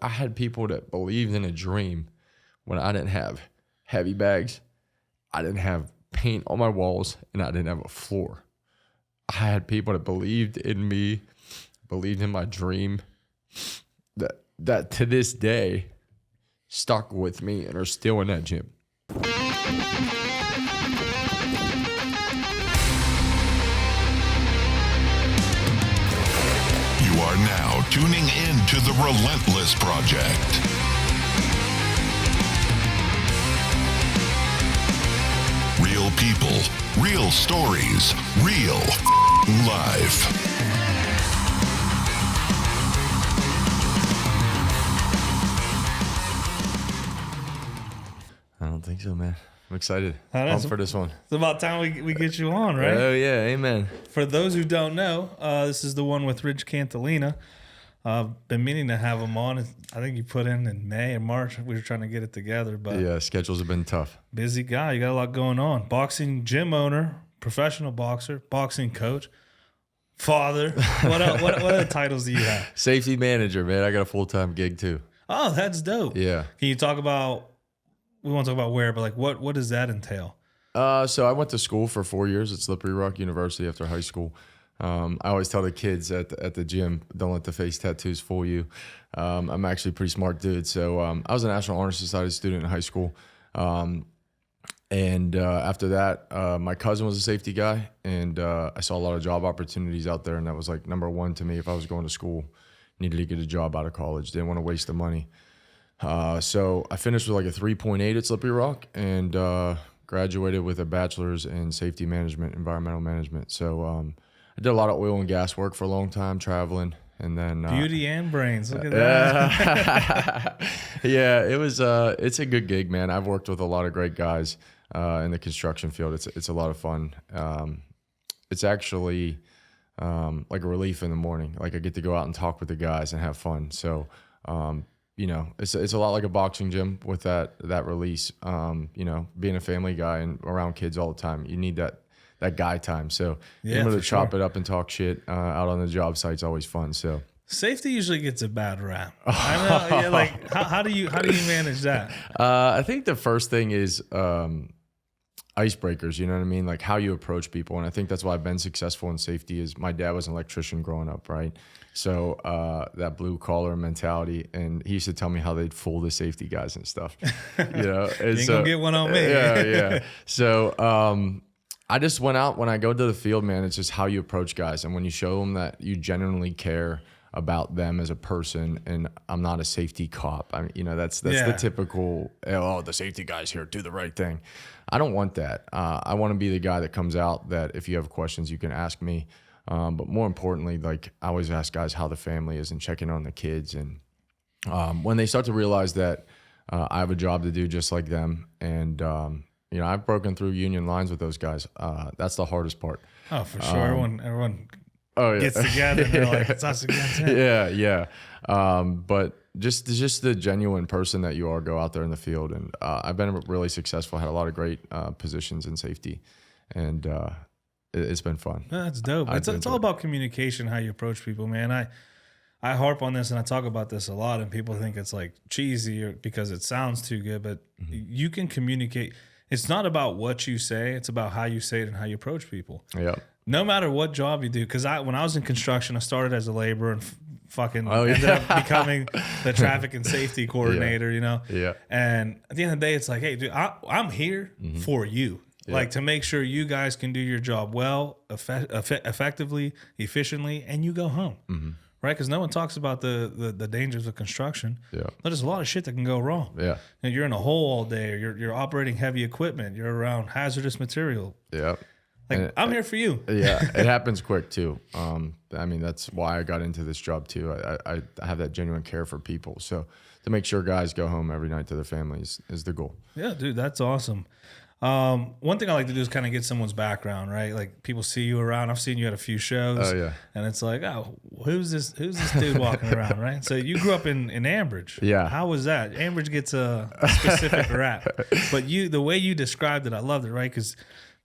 I had people that believed in a dream when I didn't have heavy bags, I didn't have paint on my walls, and I didn't have a floor. I had people that believed in me, believed in my dream, that to this day stuck with me and are still in that gym. You are now tuning in to the Relentless Project. Real people, real stories, real life. I don't think so, man. I'm excited. Pumped for this one. It's about time we get you on, right? Oh, yeah. Amen. For those who don't know, this is the one with Rich Cantolina. Been meaning to have him on. I think you put in May or March. We were trying to get it together, but Yeah, schedules have been tough. busy guy. You got a lot going on. Boxing gym owner, professional boxer, boxing coach, father. What other titles do you have? Safety manager, man. I got a full-time gig, too. Oh, that's dope. Yeah. Can you talk about, we won't talk about where, but like what does that entail? So I went to school for 4 years at Slippery Rock University after high school. I always tell the kids at the gym, don't let the face tattoos fool you. I'm actually a pretty smart dude. So I was a National Honor Society student in high school. And after that, my cousin was a safety guy, and I saw a lot of job opportunities out there, and that was like number one to me if I was going to school. Needed to get a job out of college. Didn't want to waste the money. So I finished with like a 3.8 at Slippery Rock and graduated with a bachelor's in safety management, environmental management. So I did a lot of oil and gas work for a long time, traveling, and then Beauty and brains. Look at that. Yeah, it was. It's a good gig, man. I've worked with a lot of great guys in the construction field. It's a lot of fun. It's actually like a relief in the morning. Like I get to go out and talk with the guys and have fun. So it's a lot like a boxing gym with that release. Being a family guy and around kids all the time, you need that guy time. So Yeah, able to for chop sure. it up and talk shit out on the job site's always fun. So Safety usually gets a bad rap. I know. Yeah, like how do you manage that? I think the first thing is icebreakers. You know what I mean? Like how you approach people. And I think that's why I've been successful in safety is my dad was an electrician growing up, right? So that blue collar mentality, and he used to tell me how they'd fool the safety guys and stuff. And You ain't gonna get one on me. Yeah. So I just went out when I go to the field, man. It's just how you approach guys, and when you show them that you genuinely care about them as a person, and I'm not a safety cop. I mean, that's Yeah. the typical. Oh, the safety guy's here, do the right thing. I don't want that. I want to be the guy that comes out that if you have questions, you can ask me. But more importantly, like I always ask guys how the family is and checking on the kids, and when they start to realize that I have a job to do just like them, and I've broken through union lines with those guys. That's the hardest part. Oh, for sure. Everyone Oh yeah, gets together and they're like, it's us against him. yeah. But just the genuine person that you are, go out there in the field, and I've been really successful. Had a lot of great positions in safety, and it's been fun. That's dope. It's all about communication, how you approach people, man. I harp on this and I talk about this a lot, and people think it's like cheesy or because it sounds too good, but you can communicate. It's not about what you say, it's about how you say it and how you approach people. Yeah. No matter what job you do, because when I was in construction, I started as a laborer and ended up becoming the traffic and safety coordinator, Yeah. And at the end of the day, it's like, hey, dude, I'm here for you. Yeah. Like to make sure you guys can do your job well, effectively, efficiently, and you go home. Right? Because no one talks about the dangers of construction. Yeah. There's a lot of shit that can go wrong. Yeah. And you're in a hole all day, or you're operating heavy equipment, you're around hazardous material. Yeah. Like, I'm here for you. Yeah, it happens quick too. I mean, that's why I got into this job too. I have that genuine care for people. So to make sure guys go home every night to their families is the goal. Yeah, dude, that's awesome. One thing I like to do is kind of get someone's background, right? Like people see you around. I've seen you at a few shows. Oh, yeah. And it's like, oh, who's this dude walking around, right? So you grew up in Ambridge. Yeah. How was that? Ambridge gets a specific rap. But the way you described it, I loved it, right? Because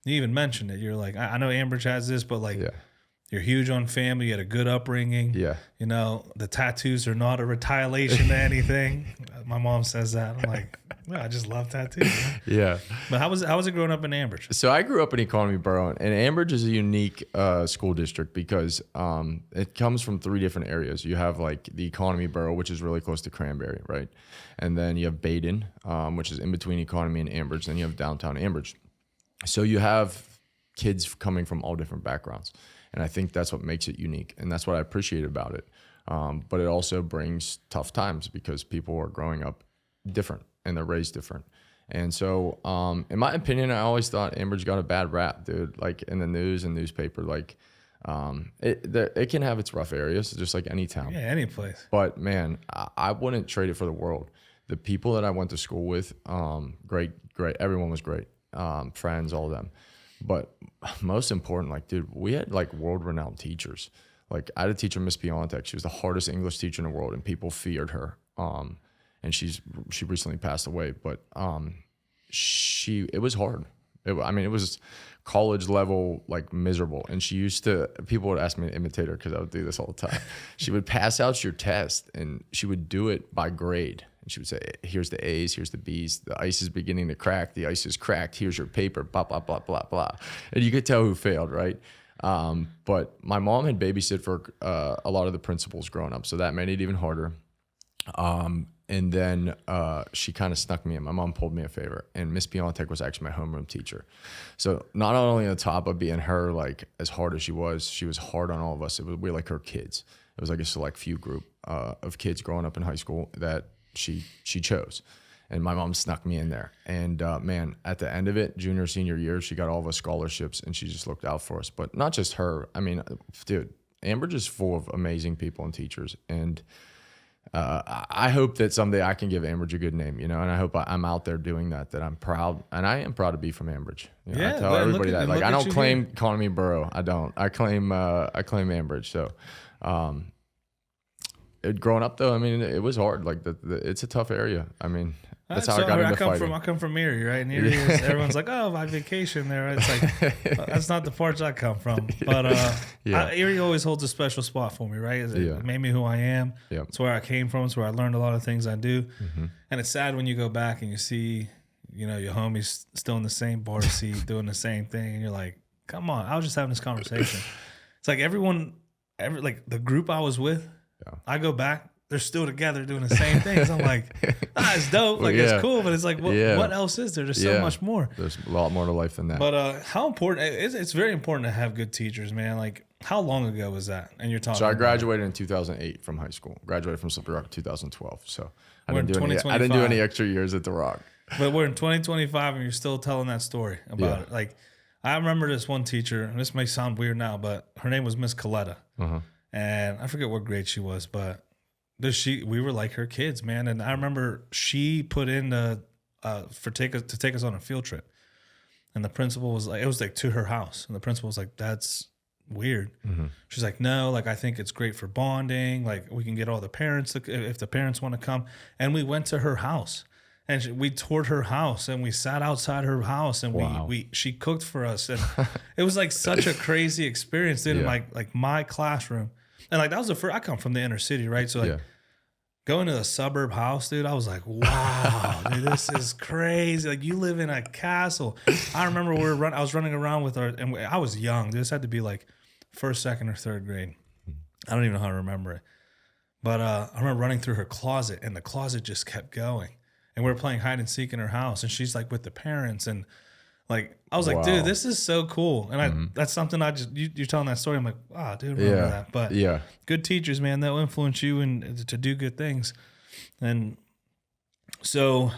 you even mentioned it. You're like, I know Ambridge has this, but like you're huge on family. You had a good upbringing. Yeah. You know, the tattoos are not a retaliation to anything. My mom says that. I'm like, well, I just love tattoos. Man. Yeah. But how was it growing up in Ambridge? So I grew up in Economy Borough, and Ambridge is a unique school district because it comes from 3 different areas. You have like the Economy Borough, which is really close to Cranberry, right? And then you have Baden, which is in between Economy and Ambridge. Then you have downtown Ambridge. So you have kids coming from all different backgrounds. And I think that's what makes it unique. And that's what I appreciate about it. But it also brings tough times because people are growing up different and they're raised different. And so, in my opinion, I always thought Ambridge got a bad rap, dude. Like in the news and newspaper, like it can have its rough areas, just like any town. Yeah, any place. But man, I wouldn't trade it for the world. The people that I went to school with, great. Everyone was great. Friends, all of them. But most important, like, dude, we had like world-renowned teachers. Like I had a teacher, Miss Piontek. She was the hardest English teacher in the world, and people feared her. And she recently passed away, but it was hard. It was college level, like miserable. And people would ask me to imitate her because I would do this all the time. She would pass out your test and she would do it by grade. And she would say, here's the A's, here's the B's. The ice is beginning to crack. The ice is cracked. Here's your paper, blah, blah, blah, blah, blah. And you could tell who failed, right? But my mom had babysit for a lot of the principals growing up. So that made it even harder. And then she kind of snuck me in. My mom pulled me a favor. And Miss Piontek was actually my homeroom teacher. So not only on top of being her, like as hard as she was hard on all of us. We were like her kids. It was like a select few group of kids growing up in high school that she chose, and my mom snuck me in there. And man, at the end of it, junior, senior year, she got all of us scholarships, and she just looked out for us. But not just her. I mean, dude, Ambridge is full of amazing people and teachers, and I hope that someday I can give Ambridge a good name, you know. And I hope I'm out there doing that. That I'm proud, and I am proud to be from Ambridge. You know, Yeah, I tell everybody that. Like, I don't claim here. Economy Borough. I don't. I claim Ambridge. So. Growing up though, I mean, it was hard. Like it's a tough area. I mean, that's how I got into fighting. I come from Erie, right? And Erie is, everyone's like, oh, my vacation there. It's like, that's not the parts I come from. But Erie always holds a special spot for me, right? It made me who I am. Yeah. It's where I came from. It's where I learned a lot of things I do. Mm-hmm. And it's sad when you go back and you see, you know, your homies still in the same bar seat doing the same thing. And you're like, come on. I was just having this conversation. It's like like the group I was with, I go back, they're still together doing the same things. I'm like, it's dope. Like, it's cool, but it's like, what else is there? There's so much more. There's a lot more to life than that. But how important, it's very important to have good teachers, man. Like, how long ago was that? And you're talking So I graduated in 2008 from high school. Graduated from Slippery Rock in 2012. So I didn't do any extra years at the Rock. But we're in 2025 and you're still telling that story about it. Like, I remember this one teacher, and this may sound weird now, but her name was Miss Coletta. Uh-huh. And I forget what grade she was, but we were like her kids, man. And I remember she put in to take us on a field trip. And the principal was like, it was like to her house. And the principal was like, that's weird. Mm-hmm. She's like, no, like I think it's great for bonding. Like we can get all the parents if the parents want to come. And we went to her house. And we toured her house and we sat outside her house and she cooked for us. And it was like such a crazy experience, dude, in like my classroom. And like that was the first, I come from the inner city, right? So like going to a suburb house, dude, I was like, wow, dude, this is crazy. Like you live in a castle. I remember I was running around with her and I was young. This had to be like first, second, or third grade. I don't even know how to remember it. But I remember running through her closet and the closet just kept going. And we were playing hide and seek in her house and she's like with the parents and like, I was like, dude, this is so cool. And that's something you're telling that story. I'm like, wow, dude, remember that. But good teachers, man, they'll influence you and to do good things. And so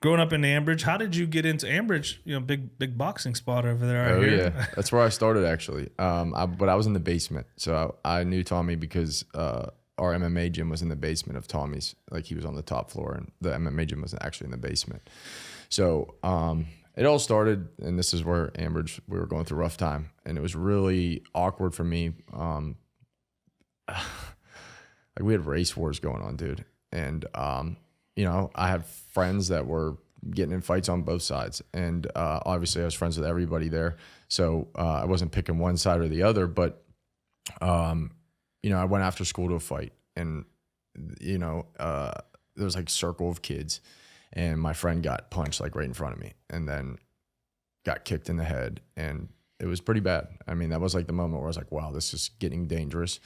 growing up in Ambridge, how did you get into Ambridge? You know, big boxing spot over there. Yeah. That's where I started actually. But I was in the basement. So I knew Tommy because, our MMA gym was in the basement of Tommy's. Like he was on the top floor and the MMA gym was actually in the basement. So, it all started, and this is where Ambridge, we were going through a rough time, and it was really awkward for me. Like we had race wars going on, dude. And, you know, I have friends that were getting in fights on both sides. And obviously I was friends with everybody there. So I wasn't picking one side or the other, but I went after school to a fight, and there was like a circle of kids, and my friend got punched like right in front of me, and then got kicked in the head, and it was pretty bad. I mean, that was like the moment where I was like, wow, this is getting dangerous.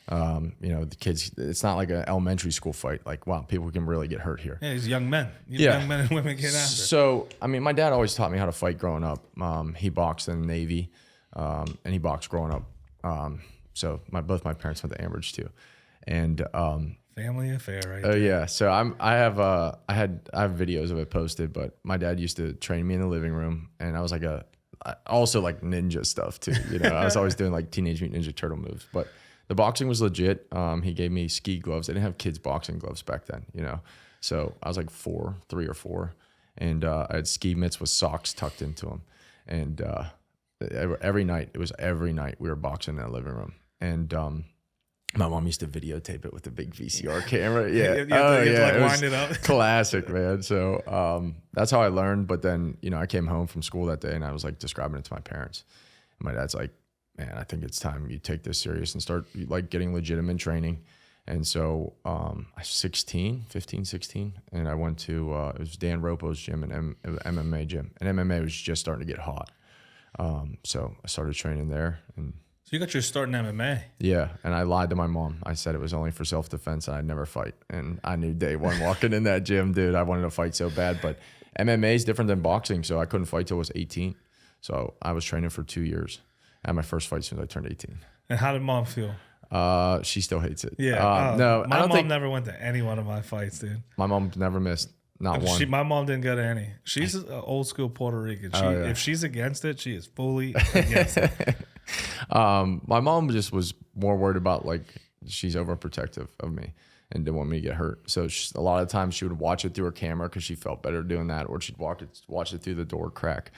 The kids, it's not like an elementary school fight. Like, wow, people can really get hurt here. Yeah, these young men. Yeah. Young men and women get after. So, I mean, my dad always taught me how to fight growing up. He boxed in the Navy, and he boxed growing up. So both my parents went to Ambridge too. And family affair, right? Oh yeah. So I have videos of it posted, but my dad used to train me in the living room, and I was like also like ninja stuff too. I was always doing like Teenage Mutant Ninja Turtle moves, but the boxing was legit. He gave me ski gloves. They didn't have kids boxing gloves back then, So I was like 3 or 4, and I had ski mitts with socks tucked into them. And every night we were boxing in the living room. And my mom used to videotape it with a big VCR camera. Yeah. It was wind it up. Classic, man. So that's how I learned. But then, I came home from school that day, and I was like describing it to my parents. And my dad's like, man, I think it's time you take this serious and start like getting legitimate training. And so I was 15, 16, and I went to, it was Dan Ropo's gym, an MMA gym. And MMA was just starting to get hot. So I started training there. And so you got your start in MMA. Yeah, and I lied to my mom. I said it was only for self-defense and I'd never fight. And I knew day one walking in that gym, dude, I wanted to fight so bad. But MMA is different than boxing, so I couldn't fight till I was 18. So I was training for 2 years. I had my first fight as soon as I turned 18. And how did mom feel? She still hates it. Yeah. No, my mom never went to any one of my fights, dude. My mom never missed, not one. My mom didn't go to any. She's an old school Puerto Rican. If she's against it, she is fully against it. My mom just was more worried about like she's overprotective of me and didn't want me to get hurt. So a lot of times she would watch it through her camera because she felt better doing that, or she'd watch it through the door crack.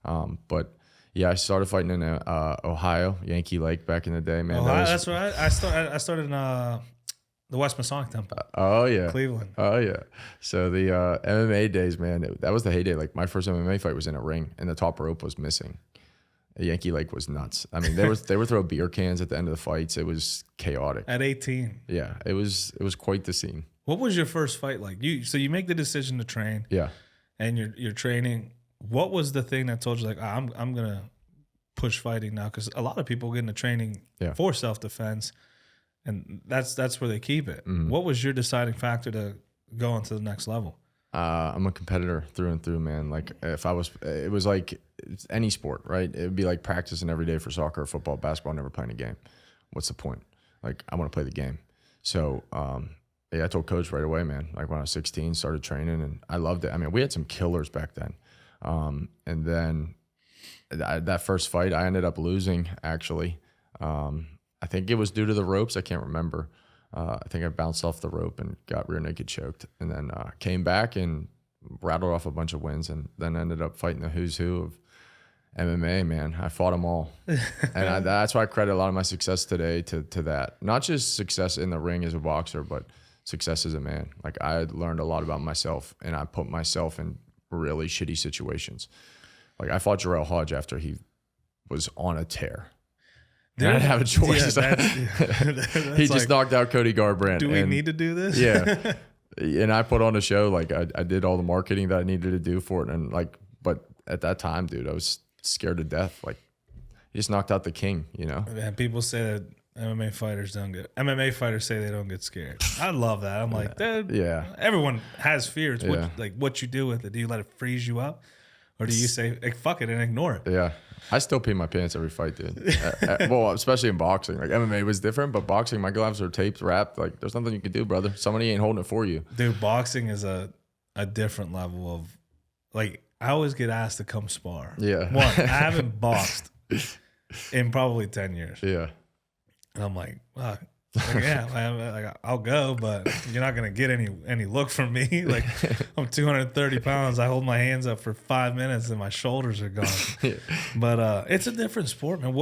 But yeah, I started fighting in Ohio, Yankee Lake back in the day, man. Ohio, that's right. I started in the West Masonic Temple. Oh yeah, Cleveland. Oh yeah. So the MMA days, man, that was the heyday. Like my first MMA fight was in a ring, and the top rope was missing. Yankee Lake was nuts. I mean, they would throw beer cans at the end of the fights. It was chaotic. At 18. Yeah, it was quite the scene. What was your first fight like? So you make the decision to train. Yeah. And you're training. What was the thing that told you like, I'm gonna push fighting now? Because a lot of people get into training for self-defense, and that's where they keep it. Mm-hmm. What was your deciding factor to go on to the next level? I'm a competitor through and through, man. Like it was like any sport, right? It would be like practicing every day for soccer, football, basketball, never playing a game. What's the point? Like I want to play the game. So I told coach right away, man. Like when I was 16, started training, and I loved it. I mean, we had some killers back then. And then that first fight, I ended up losing, actually. I think it was due to the ropes. I can't remember. I think I bounced off the rope and got rear naked choked, and then came back and rattled off a bunch of wins, and then ended up fighting the who's who of MMA, man. I fought them all. And that's why I credit a lot of my success today to that. Not just success in the ring as a boxer, but success as a man. Like I learned a lot about myself, and I put myself in really shitty situations. Like I fought Jarrell Hodge after he was on a tear. I didn't have a choice. Yeah, he just knocked out Cody Garbrandt. Do we need to do this? Yeah. And I put on a show. Like I did all the marketing that I needed to do for it. And but at that time, dude, I was scared to death. Like he just knocked out the king, you know? Man, people say that MMA fighters say they don't get scared. I love that. I'm like, everyone has fear. It's what you do with it. Do you let it freeze you up? Or do you say, hey, fuck it and ignore it? Yeah. I still pee my pants every fight, dude. Well, especially in boxing. Like MMA was different, but boxing, my gloves are taped, wrapped. Like there's nothing you can do, brother. Somebody ain't holding it for you. Dude, boxing is a different level of, like, I always get asked to come spar. Yeah. One, I haven't boxed in probably 10 years. Yeah. And I'm like, fuck. Like, I'll go, but you're not gonna get any look from me. Like I'm 230 pounds. I hold my hands up for 5 minutes and my shoulders are gone. Yeah. But it's a different sport, man.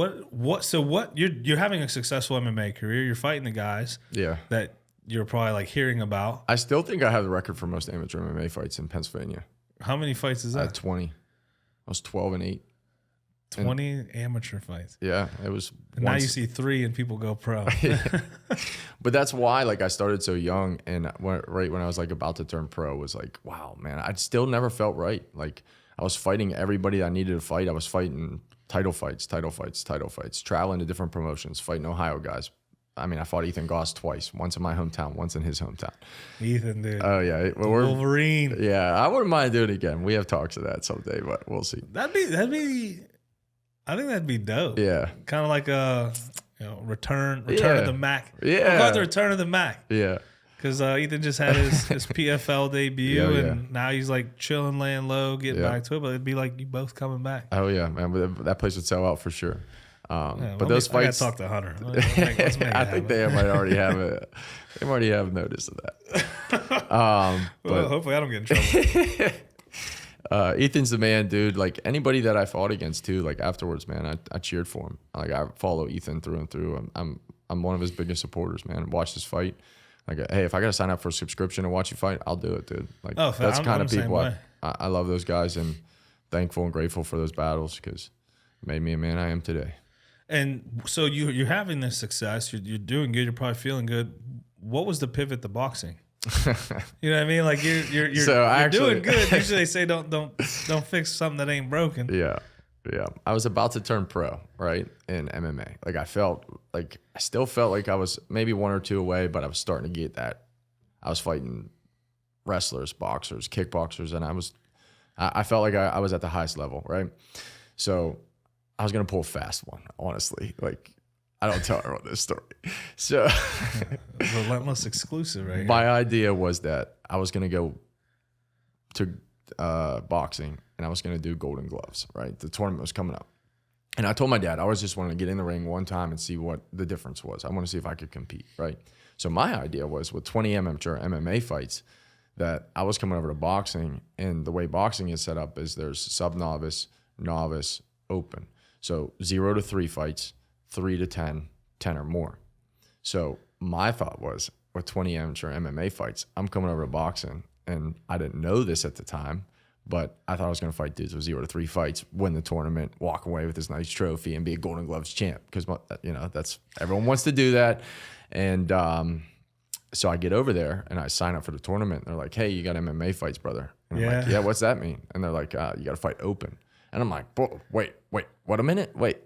So you're having a successful MMA career. You're fighting the guys. Yeah. That you're probably like hearing about. I still think I have the record for most amateur MMA fights in Pennsylvania. How many fights is that? I had 20. I was 12-8. 20 amateur fights. Yeah, it was. And now you see 3 and people go pro. But that's why, like, I started so young, and right when I was like about to turn pro, was like, wow, man, I still never felt right. Like, I was fighting everybody I needed to fight. I was fighting title fights, traveling to different promotions, fighting Ohio guys. I mean, I fought Ethan Goss twice, once in my hometown, once in his hometown. Ethan, dude. Oh, yeah. Wolverine. Yeah, I wouldn't mind doing it again. We have talks of that someday, but we'll see. That'd be, I think that'd be dope. Yeah. Kind of like a, return Yeah. of the Mac. Yeah. We'll call it the return of the Mac. Yeah. Because Ethan just had his PFL debut, Yeah, and now he's like chilling, laying low, getting Yeah. back to it. But it'd be like you both coming back. Oh, yeah, man. But that place would sell out for sure. But those I fights. gotta talk to Hunter. Let's make it I happen. think they might already have it. They already have notice of that. Well, hopefully I don't get in trouble. Ethan's the man, dude. Like, anybody that I fought against too, like, afterwards, man, I cheered for him. Like, I follow Ethan through and through. I'm one of his biggest supporters, man. Watch this fight. Like, hey, if I gotta sign up for a subscription and watch you fight, I'll do it, dude. Like, that's kind of people I love those guys, and thankful and grateful for those battles, because it made me a man I am today. And so you're having this success. You're doing good. You're probably feeling good. What was the pivot to boxing? You know what I mean? Like you're doing good. Usually they say don't fix something that ain't broken. Yeah. I was about to turn pro, right, in MMA. Like, I still felt like I was maybe 1 or 2 away, but I was starting to get that. I was fighting wrestlers, boxers, kickboxers, and I felt like I was at the highest level, right? So I was gonna pull a fast one, honestly. Like, I don't tell everyone this story. So Relentless exclusive, right? My idea was that I was gonna go to boxing, and I was gonna do Golden Gloves, right? The tournament was coming up. And I told my dad, I was just wanting to get in the ring one time and see what the difference was. I want to see if I could compete, right? So my idea was, with 20 amateur MMA fights, that I was coming over to boxing, and the way boxing is set up is there's sub-novice, novice, open. So 0 to 3 fights, 3 to 10, 10 or more. So my thought was, with 20 amateur MMA fights, I'm coming over to boxing, and I didn't know this at the time, but I thought I was going to fight dudes with 0 to 3 fights, win the tournament, walk away with this nice trophy, and be a Golden Gloves champ, because that's everyone wants to do that. And so I get over there and I sign up for the tournament. And they're like, "Hey, you got MMA fights, brother?" And I'm like, "Yeah, what's that mean?" And they're like, "You got to fight open." And I'm like, "Wait, what a minute, wait."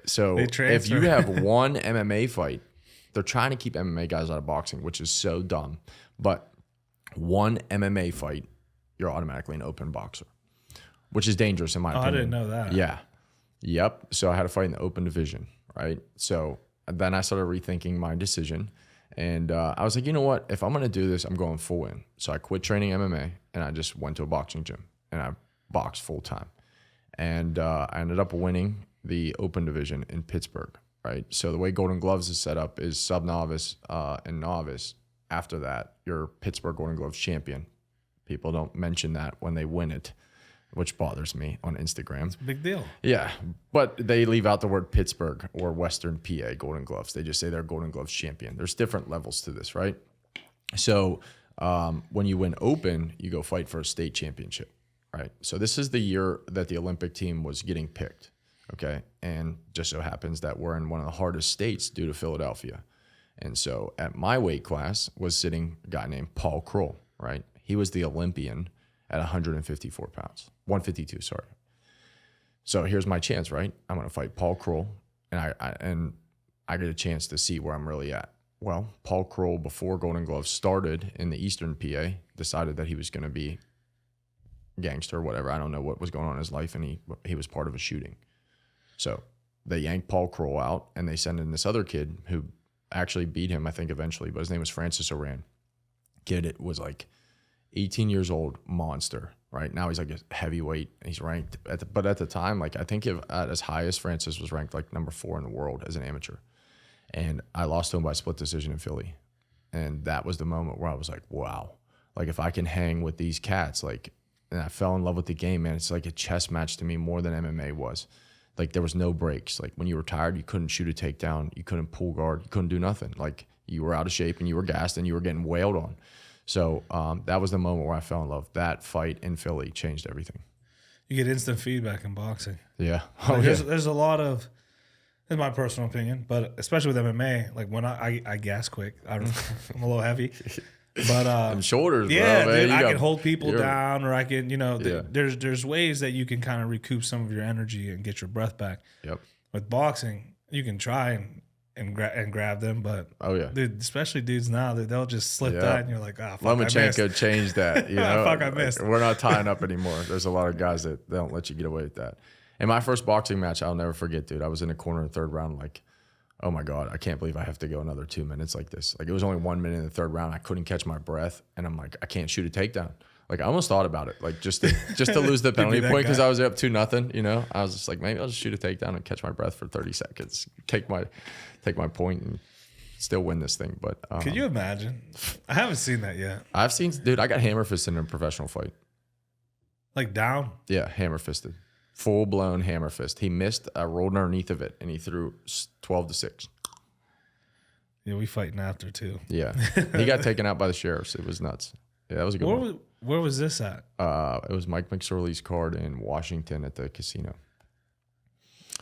So if you have one MMA fight, they're trying to keep MMA guys out of boxing, which is so dumb. But one MMA fight, you're automatically an open boxer, which is dangerous in my opinion. I didn't know that. Yeah. Yep. So I had to fight in the open division, right? So then I started rethinking my decision. And I was like, you know what? If I'm going to do this, I'm going full in. So I quit training MMA, and I just went to a boxing gym, and I boxed full time. And I ended up winning the open division in Pittsburgh, right? So the way Golden Gloves is set up is sub-novice and novice. After that, you're Pittsburgh Golden Gloves champion. People don't mention that when they win it, which bothers me on Instagram. It's a big deal. Yeah, but they leave out the word Pittsburgh or Western PA Golden Gloves. They just say they're Golden Gloves champion. There's different levels to this, right? So when you win open, you go fight for a state championship, right? So this is the year that the Olympic team was getting picked, okay? And just so happens that we're in one of the hardest states due to Philadelphia. And so at my weight class was sitting a guy named Paul Kroll, right? He was the Olympian at 154 pounds, 152, sorry. So here's my chance, right? I'm going to fight Paul Kroll, and I get a chance to see where I'm really at. Well, Paul Kroll, before Golden Gloves started in the Eastern PA, decided that he was going to be gangster or whatever. I don't know what was going on in his life, and he was part of a shooting. So they yanked Paul Kroll out, and they sent in this other kid who actually beat him, I think, eventually, but his name was Francis Oran. Kid was like 18 years old, monster, right? Now he's like a heavyweight, and he's ranked, but at the time, like, I think at his highest, Francis was ranked like number 4 in the world as an amateur. And I lost to him by split decision in Philly. And that was the moment where I was like, wow, like, if I can hang with these cats, like, and I fell in love with the game, man. It's like a chess match to me more than MMA was. Like, there was no breaks. Like, when you were tired, you couldn't shoot a takedown. You couldn't pull guard. You couldn't do nothing. Like, you were out of shape and you were gassed and you were getting wailed on. So that was the moment where I fell in love. That fight in Philly changed everything. You get instant feedback in boxing. Yeah. Like there's a lot of, in my personal opinion, but especially with MMA, like when I gas quick, I'm a little heavy. But Them shoulders, yeah, bro, man. dude, I can hold people down, or I can, Yeah. there's ways that you can kind of recoup some of your energy and get your breath back. Yep. With boxing, you can try and grab them, but dude, especially dudes now, they'll just slip that, and you're like, oh, fuck, Lomachenko changed that. You know, fuck, I missed. We're not tying up anymore. There's a lot of guys that they don't let you get away with that. In my first boxing match, I'll never forget, dude. I was in the corner in the third round, like, oh my God, I can't believe I have to go another 2 minutes like this. Like, it was only 1 minute in the third round. I couldn't catch my breath, and I'm like, I can't shoot a takedown. Like, I almost thought about it, like just to lose the penalty point because I was up 2-0. You know, I was just like, maybe I'll just shoot a takedown and catch my breath for 30 seconds, take my point, and still win this thing. But can you imagine? I haven't seen that yet. I've seen, dude. I got hammer fisted in a professional fight. Like down? Yeah, hammer fisted, full blown hammer fist. He missed. I rolled underneath of it, and he threw 12-6. Yeah, we fighting after too. Yeah, he got taken out by the sheriffs. It was nuts. Yeah, that was a good one. Where was this at? It was Mike McSorley's card in Washington at the casino.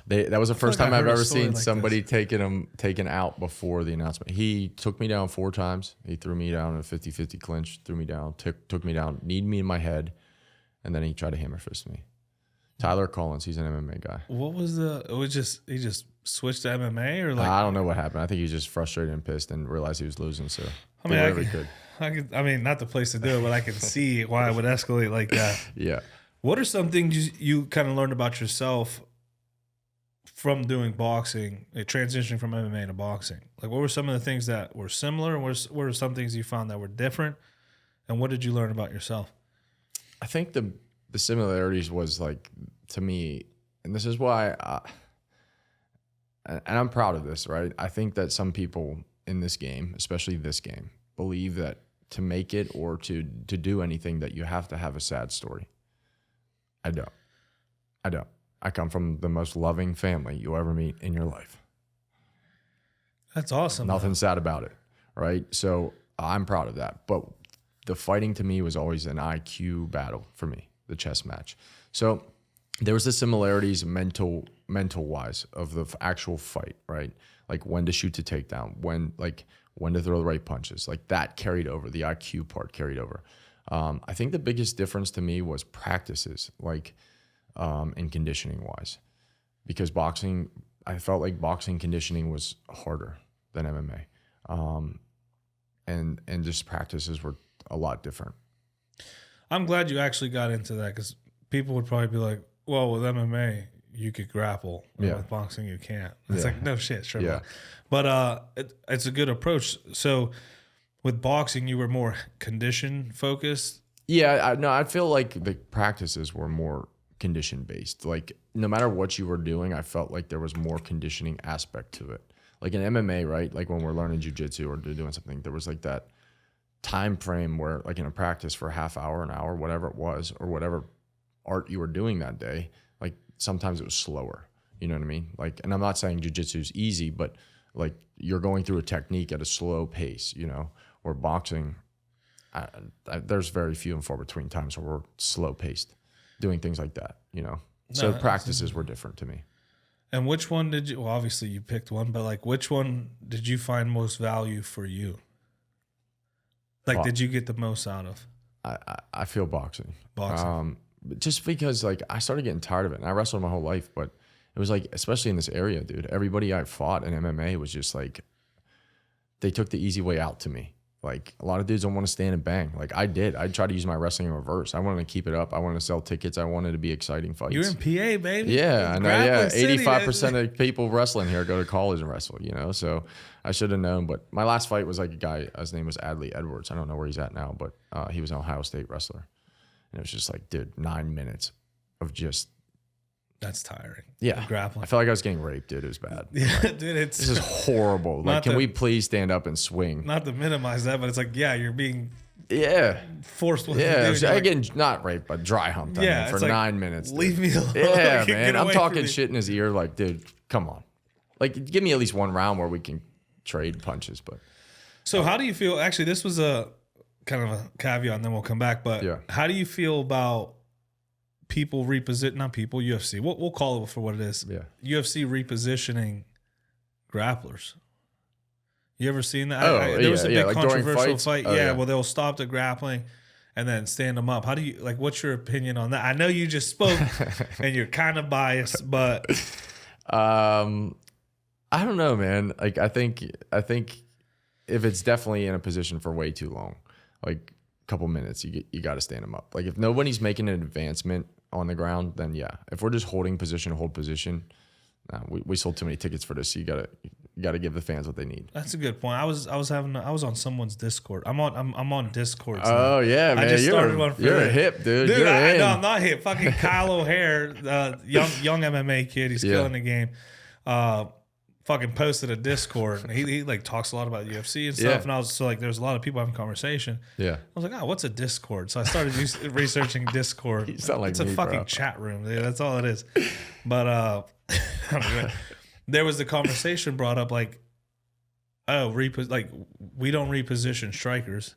That was the first time I've ever seen somebody taken out before the announcement. He took me down 4 times. He threw me down in a 50-50 clinch, threw me down, took me down, kneed me in my head, and then he tried to hammer fist me. Tyler Collins, he's an MMA guy. What was he just switched to MMA, or like? I don't know what happened. I think he was just frustrated and pissed and realized he was losing, so I mean, not the place to do it, but I can see why it would escalate like that. Yeah. What are some things you kind of learned about yourself from doing boxing, transitioning from MMA to boxing? Like, what were some of the things that were similar, and what were some things you found that were different, and what did you learn about yourself? I think the similarities was, like, to me, and this is why, and I'm proud of this, right? I think that some people in this game, especially this game, believe that to make it or to do anything that you have to have a sad story. I don't. I come from the most loving family you'll ever meet in your life. That's awesome. Nothing sad about it, right? So I'm proud of that. But the fighting to me was always an IQ battle for me, the chess match. So there was the similarities mental wise of the actual fight, right? Like when to shoot to takedown, when to throw the right punches. Like that carried over. The IQ part carried over. I think the biggest difference to me was practices, like and conditioning wise, because I felt like boxing conditioning was harder than MMA, and just practices were a lot different. I'm glad you actually got into that, because people would probably be like, well, with MMA you could grapple, and with boxing you can't. It's like, no shit, sure. Yeah. But it's a good approach. So with boxing you were more condition focused? Yeah, I feel like the practices were more condition based. Like no matter what you were doing, I felt like there was more conditioning aspect to it. Like in MMA, right? Like when we're learning jiu-jitsu or doing something, there was like that time frame where, like in a practice for a half hour, an hour, whatever it was, or whatever art you were doing that day, like sometimes it was slower. You know what I mean? Like, and I'm not saying jiu-jitsu is easy, but like you're going through a technique at a slow pace, you know, or boxing, there's very few and far between times where we're slow paced doing things like that, you know? So practices were different to me. And which one did you, well, obviously you picked one, but like which one did you find most value for you? Like, did you get the most out of? I feel boxing. Boxing. Just because like I started getting tired of it, and I wrestled my whole life, but it was like, especially in this area, dude, everybody I fought in MMA was just like, they took the easy way out to me. Like a lot of dudes don't want to stand and bang. Like I did. I tried to use my wrestling in reverse. I wanted to keep it up. I wanted to sell tickets. I wanted to be exciting fights. You're in PA, baby. Yeah, I know. Yeah, 85% of people wrestling here go to college and wrestle. You know, so I should have known. But my last fight was like a guy. His name was Adley Edwards. I don't know where he's at now, but he was an Ohio State wrestler, and it was just like, dude, 9 minutes of just. That's tiring. Yeah. Grappling. I felt like I was getting raped, dude. It was bad. Yeah, like, dude, this is horrible. Like, can we please stand up and swing? Not to minimize that, but it's like, yeah, you're being forced with again, not raped, but dry humped for like, 9 minutes. Leave me alone. Yeah, man. I'm talking shit in his ear like, dude, come on. Like, give me at least one round where we can trade punches. But so how do you feel? Actually, this was a kind of a caveat, and then we'll come back. But how do you feel about people not people, UFC. We'll call it for what it is. Yeah. UFC repositioning grapplers. You ever seen that? Oh, There was a big like during controversial fights? fight. Oh, yeah. Well, they'll stop the grappling and then stand them up. How do you what's your opinion on that? I know you just spoke and you're kind of biased, but I don't know, man. Like I think if it's definitely in a position for way too long, like a couple minutes, you got to stand them up. Like if nobody's making an advancement on the ground, then yeah. If we're just hold position, nah, we sold too many tickets for this. So you gotta give the fans what they need. that's a good point. I was on someone's Discord. I'm on Discord. Oh yeah, man. I just started one for you're that. hip, dude. Dude, You're in. no, I'm not hip. Fucking Kyle O'Hare, young MMA kid. He's killing the game. Fucking posted a Discord. And he like talks a lot about UFC and stuff. Yeah. And there's a lot of people having conversation. Yeah. I was like, what's a Discord? So I started researching Discord. You sound like it's me, a fucking bro. chat room, dude. That's all it is. But there was the conversation brought up like, we don't reposition strikers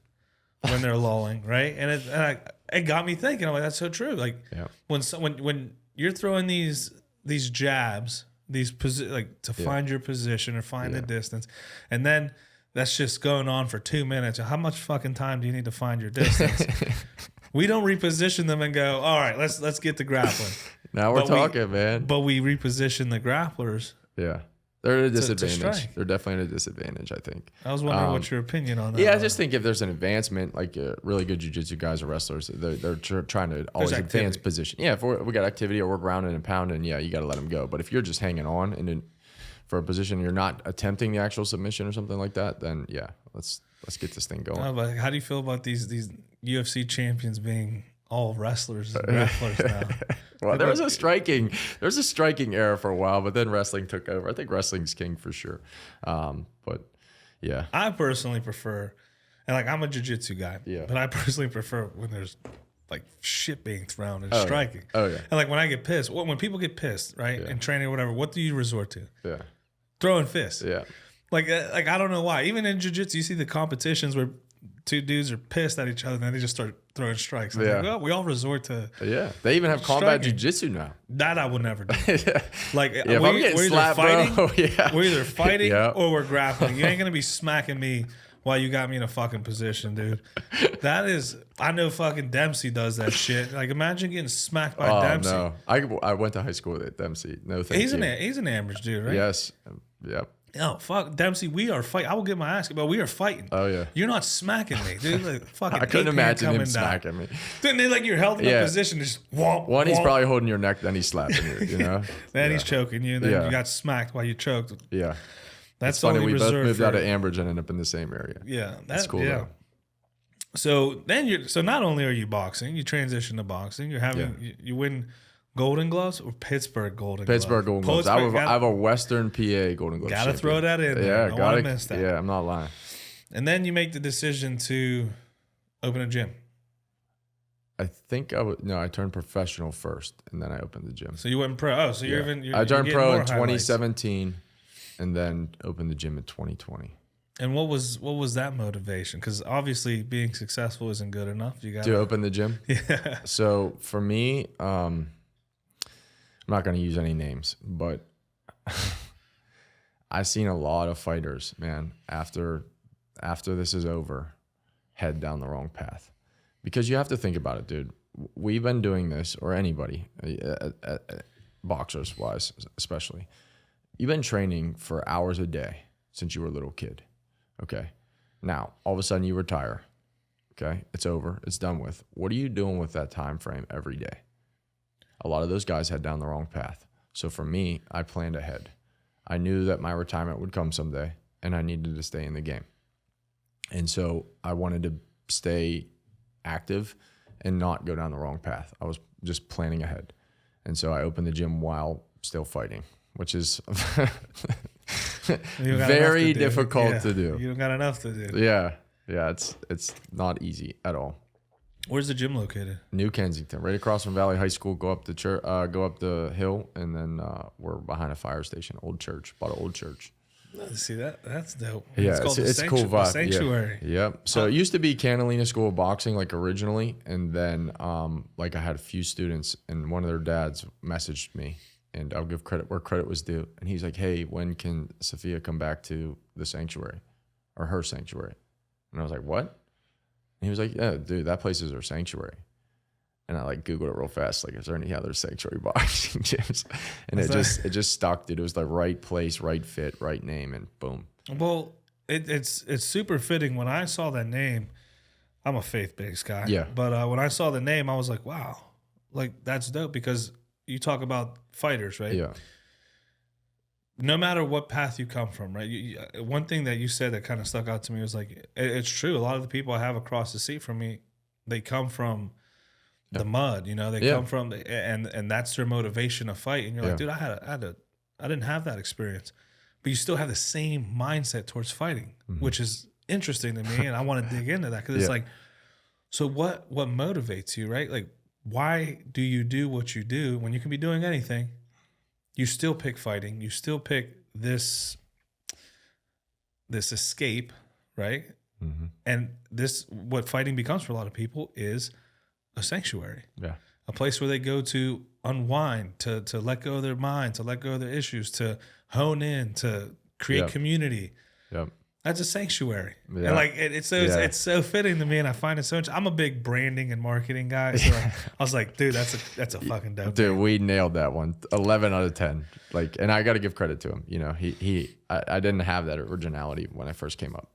when they're lulling, right? And it got me thinking. I'm like, that's so true. Like when you're throwing these jabs, find your position or find the distance, and then that's just going on for 2 minutes. How much fucking time do you need to find your distance? We don't reposition them and go, all right, let's get the grappling. Now we're talking, man. But we reposition the grapplers. Yeah. They're at a to disadvantage. strike. They're definitely at a disadvantage, I think. I was wondering what's your opinion on that. Yeah, I just think if there's an advancement, like really good jiu-jitsu guys or wrestlers, they're trying to always advance position. Yeah, if we got activity or we're grounding and pounding, yeah, you got to let them go. But if you're just hanging on and for a position you're not attempting the actual submission or something like that, then yeah, let's get this thing going. But how do you feel about these UFC champions being all wrestlers and grapplers now? Well, there was a striking era for a while, but then wrestling took over. I think wrestling's king for sure. But yeah, I personally prefer, and like I'm a jiu-jitsu guy, but I personally prefer when there's like shit being thrown and striking. Yeah. Oh yeah. And like when I get pissed, when people get pissed, right, in training or whatever, what do you resort to? Yeah. Throwing fists. Yeah. Like I don't know why. Even in jiu-jitsu, you see the competitions where two dudes are pissed at each other and then they just start throwing strikes. Like, well, we all resort to They even have combat striking. jiu-jitsu now. That I would never do. Like if I'm getting we're slapped, either fighting, bro, we're either fighting or we're grappling. You ain't gonna be smacking me while you got me in a fucking position, dude. That is, I know fucking Dempsey does that shit. Like imagine getting smacked by Dempsey. No, I went to high school with Dempsey. No, thank you. He's an Ambridge dude, right? Yes. Yep. Oh fuck, Dempsey, we are fighting. I will get my ass kicked, but we are fighting. Oh yeah. You're not smacking me, dude. Like, fucking I couldn't imagine him down. smacking me. Dude, then like you're held in a position, just womp. One, he's womp. probably holding your neck, then he's slapping you. You know. Then he's choking you, and then you got smacked while you choked. Yeah. That's funny. only We both reserved moved for, out of Ambridge and ended up in the same area. Yeah, that's cool. Yeah. Though. So then not only are you boxing, you transition to boxing. You're having you win Golden Gloves or Pittsburgh Golden Gloves? Pittsburgh Golden Gloves. I have a Western PA Golden Gloves. Gotta throw that in there. Yeah, gotta miss that. Yeah, I'm not lying. And then you make the decision to open a gym. I think I turned professional first, and then I opened the gym. So you went pro. Oh, so you're I turned pro in highlights. 2017, and then opened the gym in 2020. And what was that motivation? Because obviously being successful isn't good enough. You got to open the gym. Yeah. So for me, I'm not going to use any names, but I've seen a lot of fighters, man, after this is over, head down the wrong path. Because you have to think about it, dude. We've been doing this, or anybody, boxers wise especially. You've been training for hours a day since you were a little kid. Okay. Now, all of a sudden you retire. Okay. It's over. It's done with. What are you doing with that time frame every day? A lot of those guys head down the wrong path. So for me, I planned ahead. I knew that my retirement would come someday, and I needed to stay in the game. And so I wanted to stay active and not go down the wrong path. I was just planning ahead. And so I opened the gym while still fighting, which is very difficult to do. You don't got enough to do. Yeah. Yeah, it's not easy at all. Where's the gym located? New Kensington, right across from Valley High School. Go up the church, go up the hill, and then we're behind a fire station. Old church. Bought an old church. See that's dope. Yeah, It's called it's a cool vibe. Sanctuary. Yeah. Yep. So it used to be Cantolina School of Boxing, like originally, and then like I had a few students, and one of their dads messaged me, and I'll give credit where credit was due, and he's like, "Hey, when can Sophia come back to the sanctuary, or her sanctuary?" And I was like, "What?" And he was like, "Yeah, dude, that place is her sanctuary." And I like Googled it real fast, like, is there any other sanctuary boxing gyms? And it just stuck, dude. It was the right place, right fit, right name, and boom. Well, it's super fitting. When I saw that name, I'm a faith-based guy. Yeah. But when I saw the name, I was like, wow, like that's dope, because you talk about fighters, right? Yeah. No matter what path you come from, right? One thing that you said that kind of stuck out to me was like, it's true. A lot of the people I have across the seat from me, they come from the mud, you know, they come from, and that's their motivation to fight. And you're like, dude, I didn't have that experience, but you still have the same mindset towards fighting, which is interesting to me. And I want to dig into that, because it's like, so what motivates you, right? Like, why do you do what you do when you can be doing anything? You still pick fighting. You still pick this escape, right? Mm-hmm. And what fighting becomes for a lot of people is a sanctuary, a place where they go to unwind, to let go of their mind, to let go of their issues, to hone in, to create community. Yep. That's a sanctuary. Yeah. And like it's so fitting to me, and I find it so interesting. I'm a big branding and marketing guy, so I was like, dude, that's a fucking dope. Dude, we nailed that one. 11 out of 10. Like, and I got to give credit to him. You know, I didn't have that originality when I first came up.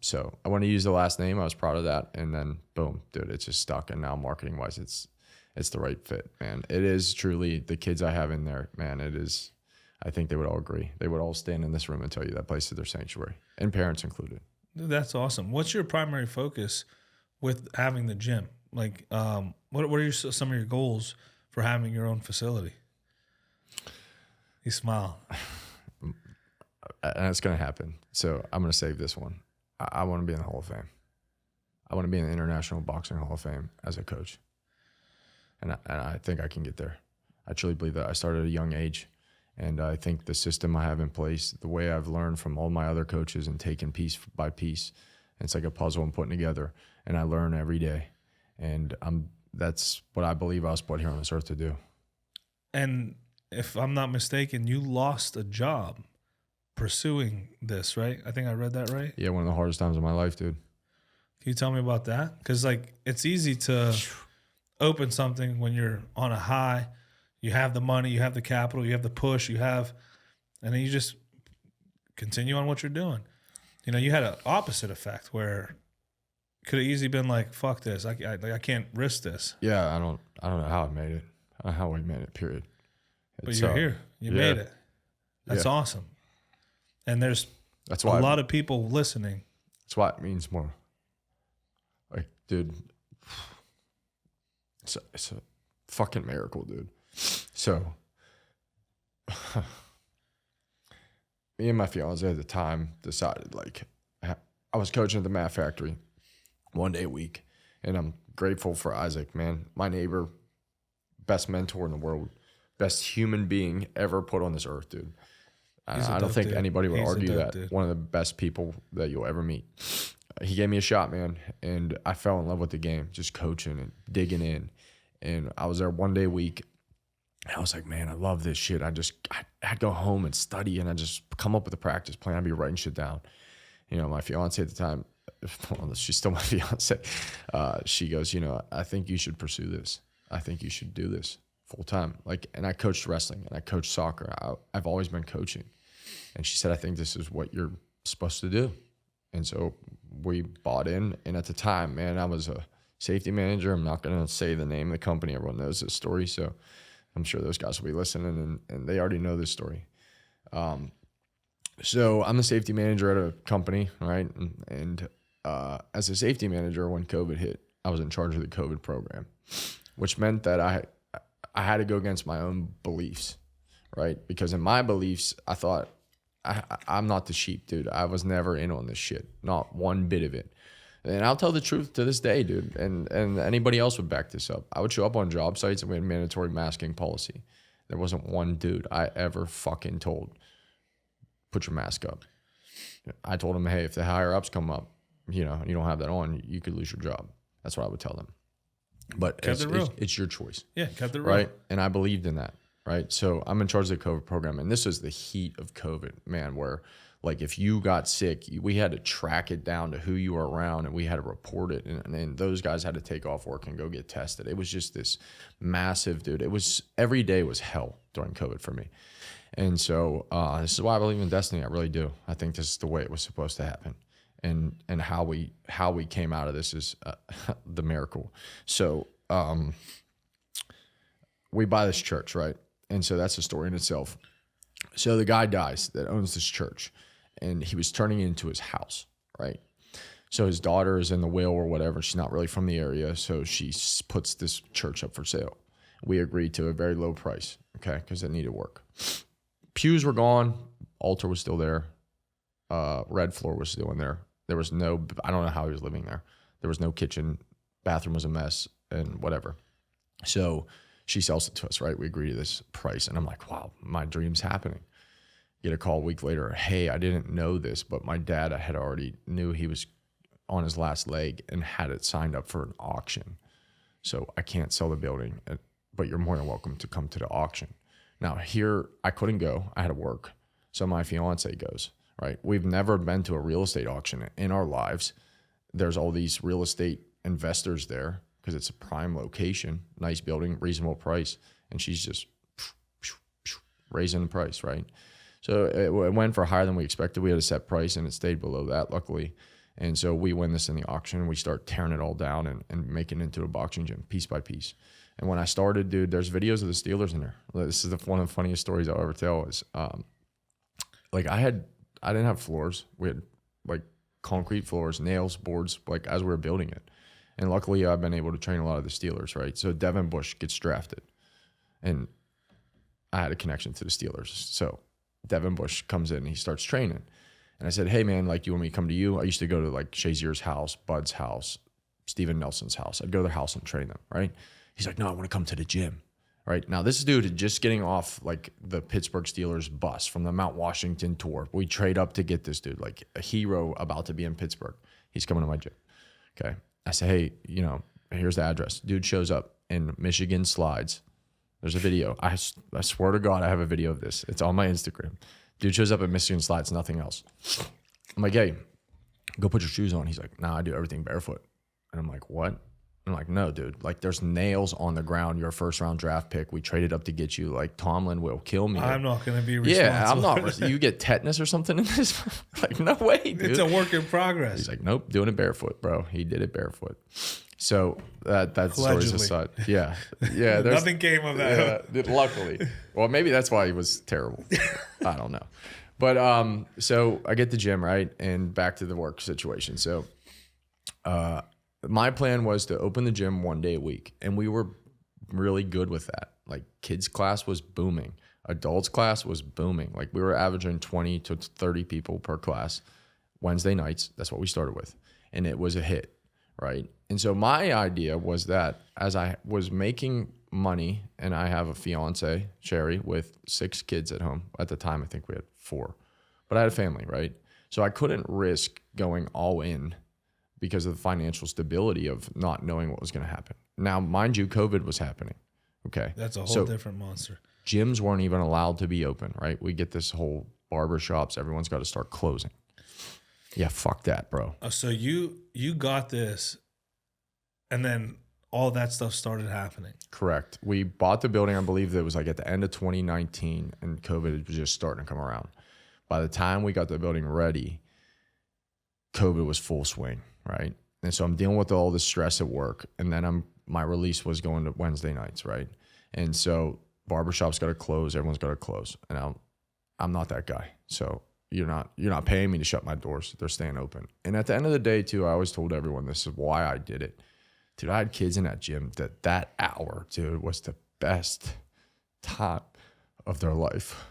So I want to use the last name. I was proud of that. And then boom, dude, it's just stuck. And now marketing wise, it's the right fit, man. It is truly the kids I have in there, man. It is, I think they would all agree. They would all stand in this room and tell you that place is their sanctuary, and parents included. Dude, that's awesome. What's your primary focus with having the gym? Like, what are some of your goals for having your own facility? You smile. And it's going to happen. So I'm going to save this one. I want to be in the Hall of Fame. I want to be in the International Boxing Hall of Fame as a coach. And I think I can get there. I truly believe that. I started at a young age. And I think the system I have in place, the way I've learned from all my other coaches and taken piece by piece, it's like a puzzle I'm putting together. And I learn every day. And that's what I believe I was put here on this earth to do. And if I'm not mistaken, you lost a job pursuing this, right? I think I read that right. Yeah, one of the hardest times of my life, dude. Can you tell me about that? Because like, it's easy to open something when you're on a high. You have the money, you have the capital, you have the push, and then you just continue on what you're doing. You know, you had an opposite effect where it could have easily been like, fuck this, I can't risk this. Yeah, I don't know how I made it. I don't know how we made it, period. But you're here. You made it. That's awesome. And that's why a lot of people listening. That's why it means more. Like, dude, it's a fucking miracle, dude. So, me and my fiance at the time decided, like, I was coaching at the Mat Factory 1 day a week, and I'm grateful for Isaac, man. My neighbor, best mentor in the world, best human being ever put on this earth, dude. I don't think anybody would argue that. Dude. One of the best people that you'll ever meet. He gave me a shot, man, and I fell in love with the game, just coaching and digging in. And I was there 1 day a week. And I was like, man, I love this shit. I'd go home and study, and I'd just come up with a practice plan. I'd be writing shit down. You know, my fiance at the time, well, she's still my fiance. She goes, you know, I think you should pursue this. I think you should do this full time. Like, and I coached wrestling and I coached soccer. I've always been coaching. And she said, I think this is what you're supposed to do. And so we bought in. And at the time, man, I was a safety manager. I'm not going to say the name of the company. Everyone knows this story. So I'm sure those guys will be listening, and they already know this story. So I'm the safety manager at a company, right? And as a safety manager, when COVID hit, I was in charge of the COVID program, which meant that I had to go against my own beliefs, right? Because in my beliefs, I thought, I'm not the sheep, dude. I was never in on this shit, not one bit of it. And I'll tell the truth to this day, dude. And anybody else would back this up. I would show up on job sites and we had mandatory masking policy. There wasn't one dude I ever fucking told, put your mask up. I told them, hey, if the higher ups come up, you know, you don't have that on, you could lose your job. That's what I would tell them. But it's your choice. Yeah, cut the rope. Right? And I believed in that, right? So I'm in charge of the COVID program. And this was the heat of COVID, man, where like if you got sick, we had to track it down to who you were around and we had to report it. And then those guys had to take off work and go get tested. It was just this massive, dude. It was, every day was hell during COVID for me. And so this is why I believe in destiny. I really do. I think this is the way it was supposed to happen. And how we came out of this is the miracle. So we buy this church, right? And so that's a story in itself. So the guy dies that owns this church, and he was turning it into his house, right? So his daughter is in the will or whatever. She's not really from the area, so she puts this church up for sale. We agreed to a very low price, okay, because it needed work. Pews were gone. Altar was still there. Red floor was still in there. There was no, I don't know how he was living there. There was no kitchen. Bathroom was a mess and whatever. So she sells it to us, right? We agree to this price. And I'm like, wow, my dream's happening. Get a call a week later. Hey, I didn't know this, but my dad, I had already knew he was on his last leg and had it signed up for an auction. So I can't sell the building, but you're more than welcome to come to the auction. Now here, I couldn't go. I had to work. So my fiance goes. Right? We've never been to a real estate auction in our lives. There's all these real estate investors there because it's a prime location, nice building, reasonable price. And she's just raising the price, right? So it went for higher than we expected. We had a set price and it stayed below that, luckily. And so we win this in the auction. We start tearing it all down and making it into a boxing gym piece by piece. And when I started, dude, there's videos of the Steelers in there. This is one of the funniest stories I'll ever tell is like I didn't have floors. We had like concrete floors, nails, boards, like as we were building it. And luckily I've been able to train a lot of the Steelers, right? So Devin Bush gets drafted and I had a connection to the Steelers. So Devin Bush comes in and he starts training. And I said, hey man, like, do you want me to come to you? I used to go to like Shazier's house, Bud's house, Steven Nelson's house. I'd go to their house and train them, right? He's like, no, I want to come to the gym. Right now, this dude is just getting off like the Pittsburgh Steelers bus from the Mount Washington tour. We trade up to get this dude, like a hero about to be in Pittsburgh. He's coming to my gym. Okay. I say, hey, you know, here's the address. Dude shows up in Michigan Slides. There's a video. I swear to God, I have a video of this. It's on my Instagram. Dude shows up at Michigan Slides, nothing else. I'm like, hey, go put your shoes on. He's like, nah, I do everything barefoot. And I'm like, what? I'm like, no, dude, like there's nails on the ground. You're a first round draft pick. We traded up to get you. Like Tomlin will kill me. I'm not going to be responsible. Yeah, I'm not. You get tetanus or something in this? Like, no way, dude. It's a work in progress. He's like, nope, doing it barefoot, bro. He did it barefoot. So that story's aside. Yeah. Yeah. Nothing came of that. Yeah, luckily. Well, maybe that's why he was terrible. I don't know. But so I get the gym, right? And back to the work situation. So my plan was to open the gym one day a week, and we were really good with that. Like kids class was booming. Adults class was booming. Like we were averaging 20 to 30 people per class Wednesday nights. That's what we started with. And it was a hit, right? And so my idea was that as I was making money, and I have a fiance, Sherry, with 6 kids at home. At the time, I think we had 4. But I had a family, right? So I couldn't risk going all in because of the financial stability of not knowing what was going to happen. Now, mind you, COVID was happening. Okay. That's a whole different monster. Gyms weren't even allowed to be open, right? We get this whole barber shops. Everyone's got to start closing. Yeah, fuck that, bro. So you got this, and then all that stuff started happening. Correct. We bought the building, I believe that it was like at the end of 2019, and COVID was just starting to come around. By the time we got the building ready, COVID was full swing, right? And so I'm dealing with all the stress at work, and then my release was going to Wednesday nights, right? And so barbershops got to close, everyone's got to close, and I'm not that guy. So you're not paying me to shut my doors; they're staying open. And at the end of the day, too, I always told everyone this is why I did it. Dude, I had kids in that gym that hour, dude, was the best time of their life.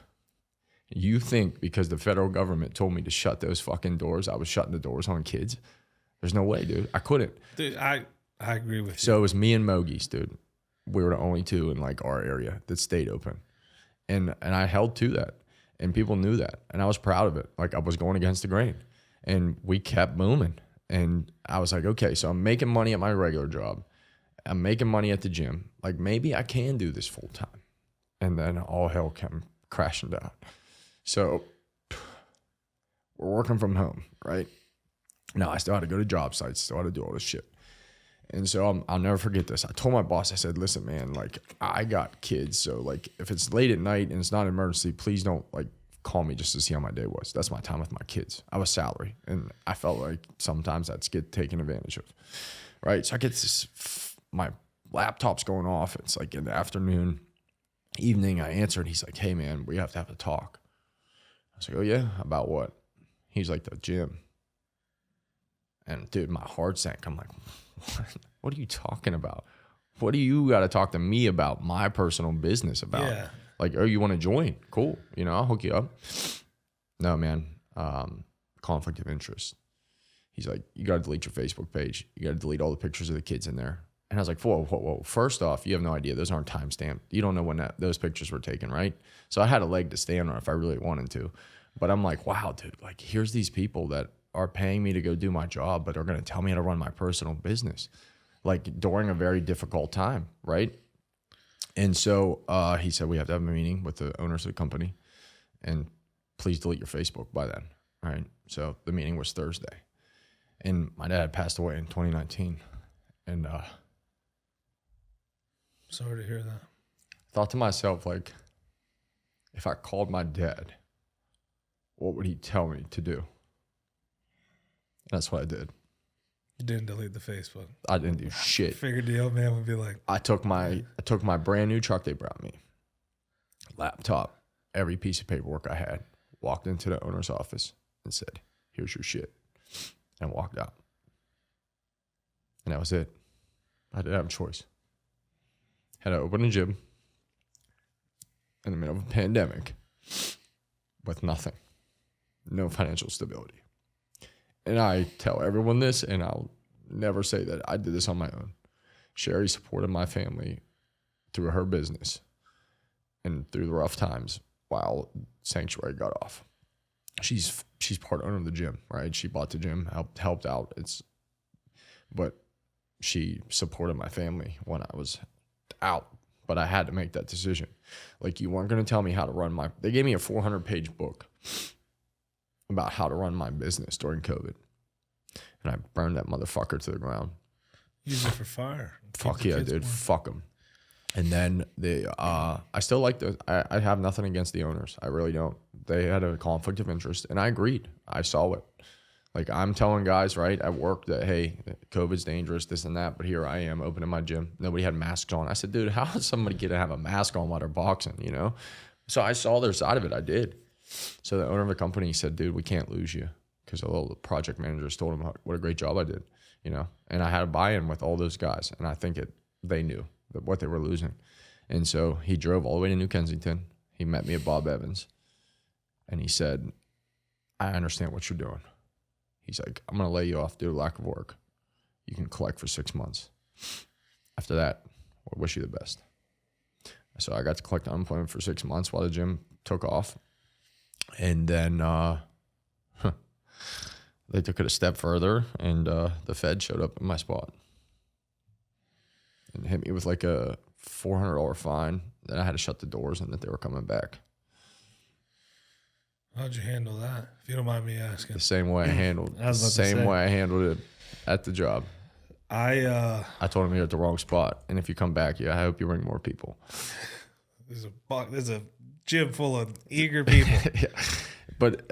You think because the federal government told me to shut those fucking doors, I was shutting the doors on kids? There's no way, dude. I couldn't. Dude, I agree with you. So it was me and Mogies, dude. We were the only 2 in like our area that stayed open. And I held to that. And people knew that. And I was proud of it. Like I was going against the grain. And we kept booming. And I was like, okay, so I'm making money at my regular job. I'm making money at the gym. Like maybe I can do this full time. And then all hell came crashing down. So we're working from home, right? Now I still had to go to job sites, still had to do all this shit. And so I'll never forget this. I told my boss, I said, listen, man, like I got kids. So like if it's late at night and it's not an emergency, please don't like call me just to see how my day was. That's my time with my kids. I was salary. And I felt like sometimes that's get taken advantage of. Right. So I get this, my laptop's going off. It's like in the afternoon, evening. I answered. He's like, hey man, we have to have a talk. I was like, oh yeah, about what? He's like, the gym. And dude, my heart sank. I'm like, what are you talking about? What do you got to talk to me about my personal business about? Yeah. Like, oh, you want to join? Cool. You know, I'll hook you up. No, man. Conflict of interest. He's like, you got to delete your Facebook page. You got to delete all the pictures of the kids in there. And I was like, whoa. First off, you have no idea. Those aren't timestamped. You don't know when those pictures were taken, right? So I had a leg to stand on if I really wanted to. But I'm like, wow, dude, like here's these people that are paying me to go do my job, but are going to tell me how to run my personal business, like during a very difficult time, right? And so he said, we have to have a meeting with the owners of the company and please delete your Facebook by then, right? So the meeting was Thursday. And my dad passed away in 2019. And sorry to hear that. Thought to myself, like, if I called my dad, what would he tell me to do? That's what I did. You didn't delete the Facebook. I didn't do shit. Figured the old man would be like, I took my brand new truck they brought me, laptop, every piece of paperwork I had, walked into the owner's office and said, here's your shit, and walked out. And that was it. I didn't have a choice. Had to open a gym in the middle of a pandemic with nothing, no financial stability. And I tell everyone this, and I'll never say that I did this on my own. Sherry supported my family through her business and through the rough times while Sanctuary got off. She's part owner of the gym, right? She bought the gym, helped out. But she supported my family when I was out. But I had to make that decision. Like, you weren't going to tell me how to run they gave me a 400-page book about how to run my business during COVID. And I burned that motherfucker to the ground. use it for fire. Fuck yeah, dude. Fuck them. And then I still like I have nothing against the owners. I really don't. They had a conflict of interest, and I agreed. I saw it. Like, I'm telling guys, right, at work that, hey, COVID's dangerous, this and that, but here I am opening my gym. Nobody had masks on. I said, dude, how is somebody going to have a mask on while they're boxing, you know? So I saw their side of it. I did. So the owner of the company said, dude, we can't lose you, because all the project managers told him what a great job I did, you know? And I had a buy-in with all those guys, and I think they knew what they were losing. And so he drove all the way to New Kensington. He met me at Bob Evans, and he said, I understand what you're doing. He's like, I'm going to lay you off due to lack of work. You can collect for 6 months. After that, I wish you the best. So I got to collect unemployment for 6 months while the gym took off. And then they took it a step further, and the Fed showed up in my spot and hit me with like a $400 fine. Then I had to shut the doors and that they were coming back. How'd you handle that, if you don't mind me asking? The same way I handled it at the job. I told him you're at the wrong spot, and if you come back, I hope you bring more people. There's a gym full of eager people. Yeah. But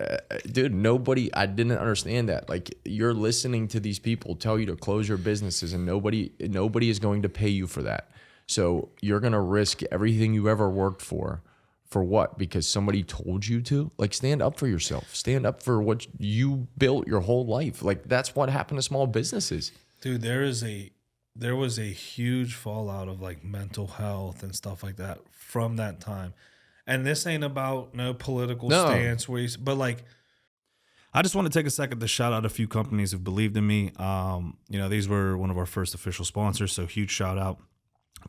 dude, I didn't understand that. Like, you're listening to these people tell you to close your businesses, and nobody is going to pay you for that. So you're going to risk everything you ever worked for what? Because somebody told you to? Like, stand up for yourself. Stand up for what you built your whole life. Like, that's what happened to small businesses. Dude, there was a huge fallout of like mental health and stuff like that from that time. And this ain't about no political stance, but like, I just want to take a second to shout out a few companies who've believed in me. These were one of our first official sponsors, so huge shout out.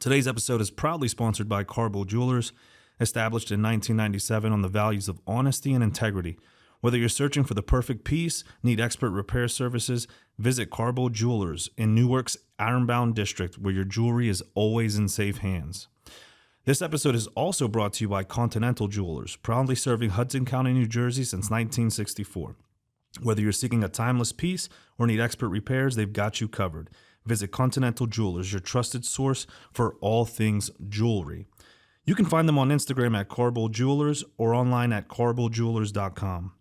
Today's episode is proudly sponsored by Carbo Jewelers. established in 1997 on the values of honesty and integrity. Whether you're searching for the perfect piece, need expert repair services, visit Carbo Jewelers in Newark's Ironbound District, where your jewelry is always in safe hands. This episode is also brought to you by Continental Jewelers, proudly serving Hudson County, New Jersey since 1964. Whether you're seeking a timeless piece or need expert repairs, they've got you covered. Visit Continental Jewelers, your trusted source for all things jewelry. You can find them on Instagram at Carbo Jewelers or online at carbojewelers.com.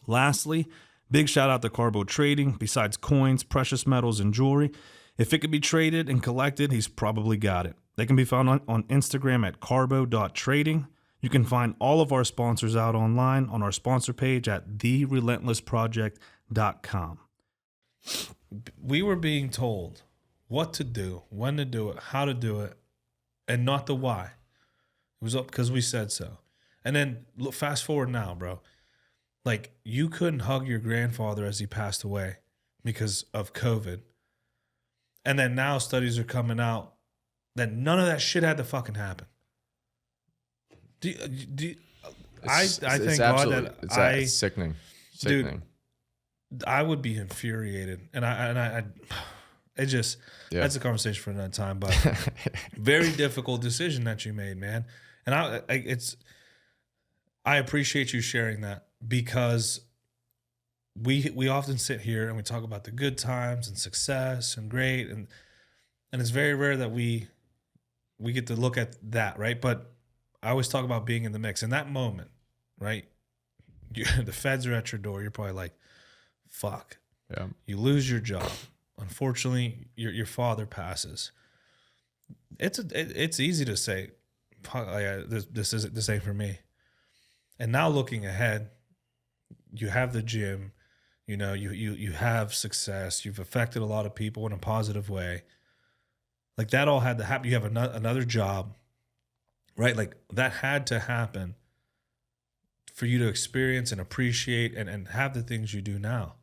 Lastly, big shout out to Carbo Trading. Besides coins, precious metals, and jewelry, if it could be traded and collected, he's probably got it. They can be found on Instagram at carbo.trading. You can find all of our sponsors out online on our sponsor page at therelentlessproject.com. We were being told what to do, when to do it, how to do it, and not the why. It was up because we said so. And then look, fast forward now, bro. Like, you couldn't hug your grandfather as he passed away because of COVID. And then now studies are coming out that none of that shit had to fucking happen. I thank God that it's sickening. Sickening. Dude, I would be infuriated. And that's a conversation for another time, but very difficult decision that you made, man. And I appreciate you sharing that, because we often sit here and we talk about the good times and success and great, and it's very rare that we get to look at that, right? But I always talk about being in the mix. In that moment, right? The feds are at your door. You're probably like, fuck. Yeah. You lose your job. Unfortunately, your father passes. It's easy to say, fuck, this ain't for me. And now looking ahead, you have the gym, you know, you have success, you've affected a lot of people in a positive way. Like, that all had to happen. You have another job, right? Like, that had to happen for you to experience and appreciate and have the things you do now,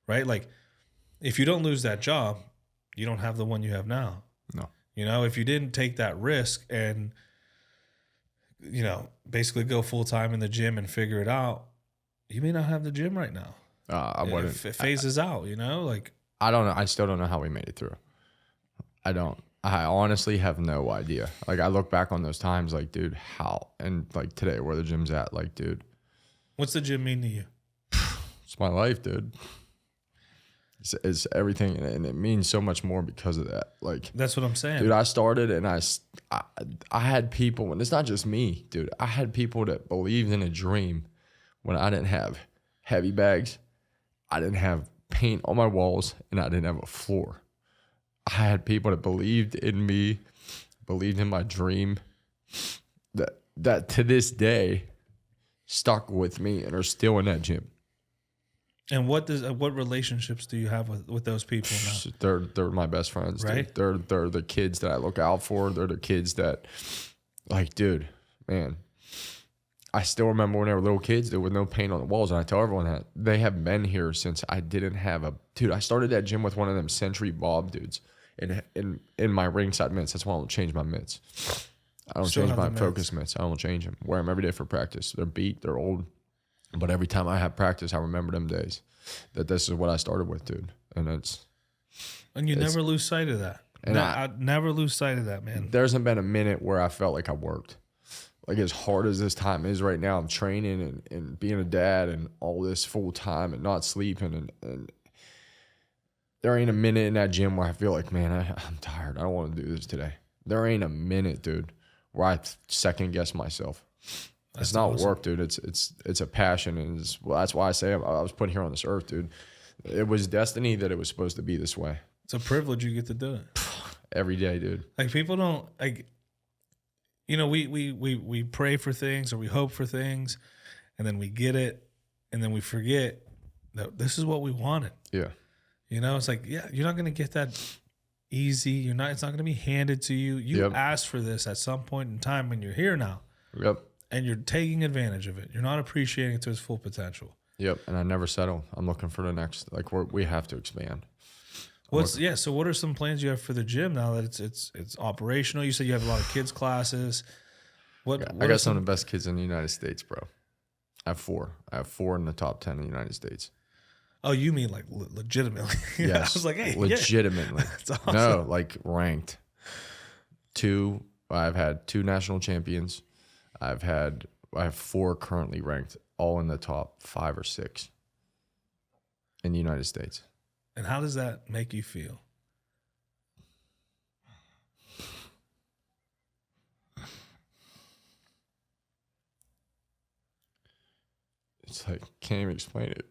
right? Like, if you don't lose that job, you don't have the one you have now. No. You know, if you didn't take that risk and, you know, basically go full time in the gym and figure it out, you may not have the gym right now. I wouldn't. If it phases out, you know, like, I don't know. I still don't know how we made it through. I don't. I honestly have no idea. Like, I look back on those times, like, dude, how? And like today, where the gym's at, like, dude, what's the gym mean to you? it's my life, dude. It's everything, and it means so much more because of that. Like, That's what I'm saying. dude, I started, and I had people, and it's not just me, dude. I had people that believed in a dream when I didn't have heavy bags, I didn't have paint on my walls, and I didn't have a floor. I had people that believed in me, believed in my dream, that to this day stuck with me and are still in that gym. And what relationships do you have with those people now? They're my best friends, right? Dude. They're the kids that I look out for. They're the kids that, like, dude, man, I still remember when they were little kids, there was no paint on the walls, and I tell everyone that. They have been here since I didn't have a dude. I started that gym with one of them Century Bob dudes in my ringside mitts. That's why I don't change my mitts. I don't change my focus mitts. I don't change them. Wear them every day for practice. They're beat. They're old. But every time I have practice, I remember them days. That this is what I started with, dude. And you never lose sight of that. And I never lose sight of that, man. There hasn't been a minute where I felt like I worked. Like, as hard as this time is right now, I'm training and being a dad and all this full time and not sleeping. And there ain't a minute in that gym where I feel like, man, I'm tired. I don't want to do this today. There ain't a minute, dude, where I second guess myself. It's not awesome. Work, dude. It's a passion, and that's why I say I was put here on this earth, dude. It was destiny that it was supposed to be this way. It's a privilege you get to do it every day, dude. Like, people don't, like, you know, we pray for things or we hope for things, and then we get it, and then we forget that this is what we wanted. Yeah. You know, it's like, yeah, you're not gonna get that easy. It's not gonna be handed to you. You asked for this at some point in time when you're here now. Yep. And you're taking advantage of it. You're not appreciating it to its full potential. Yep. And I never settle. I'm looking for the next. Like, we have to expand. So what are some plans you have for the gym now that it's operational? You said you have a lot of kids classes. I got some of the best kids in the United States, bro. I have 4. I have 4 in the top 10 in the United States. Oh, you mean like legitimately? Yes. I was like, hey, legitimately. Yeah. That's awesome. No, like ranked. I've had 2 national champions. I have 4 currently ranked, all in the top 5 or 6 in the United States. And how does that make you feel? It's like, can't even explain it.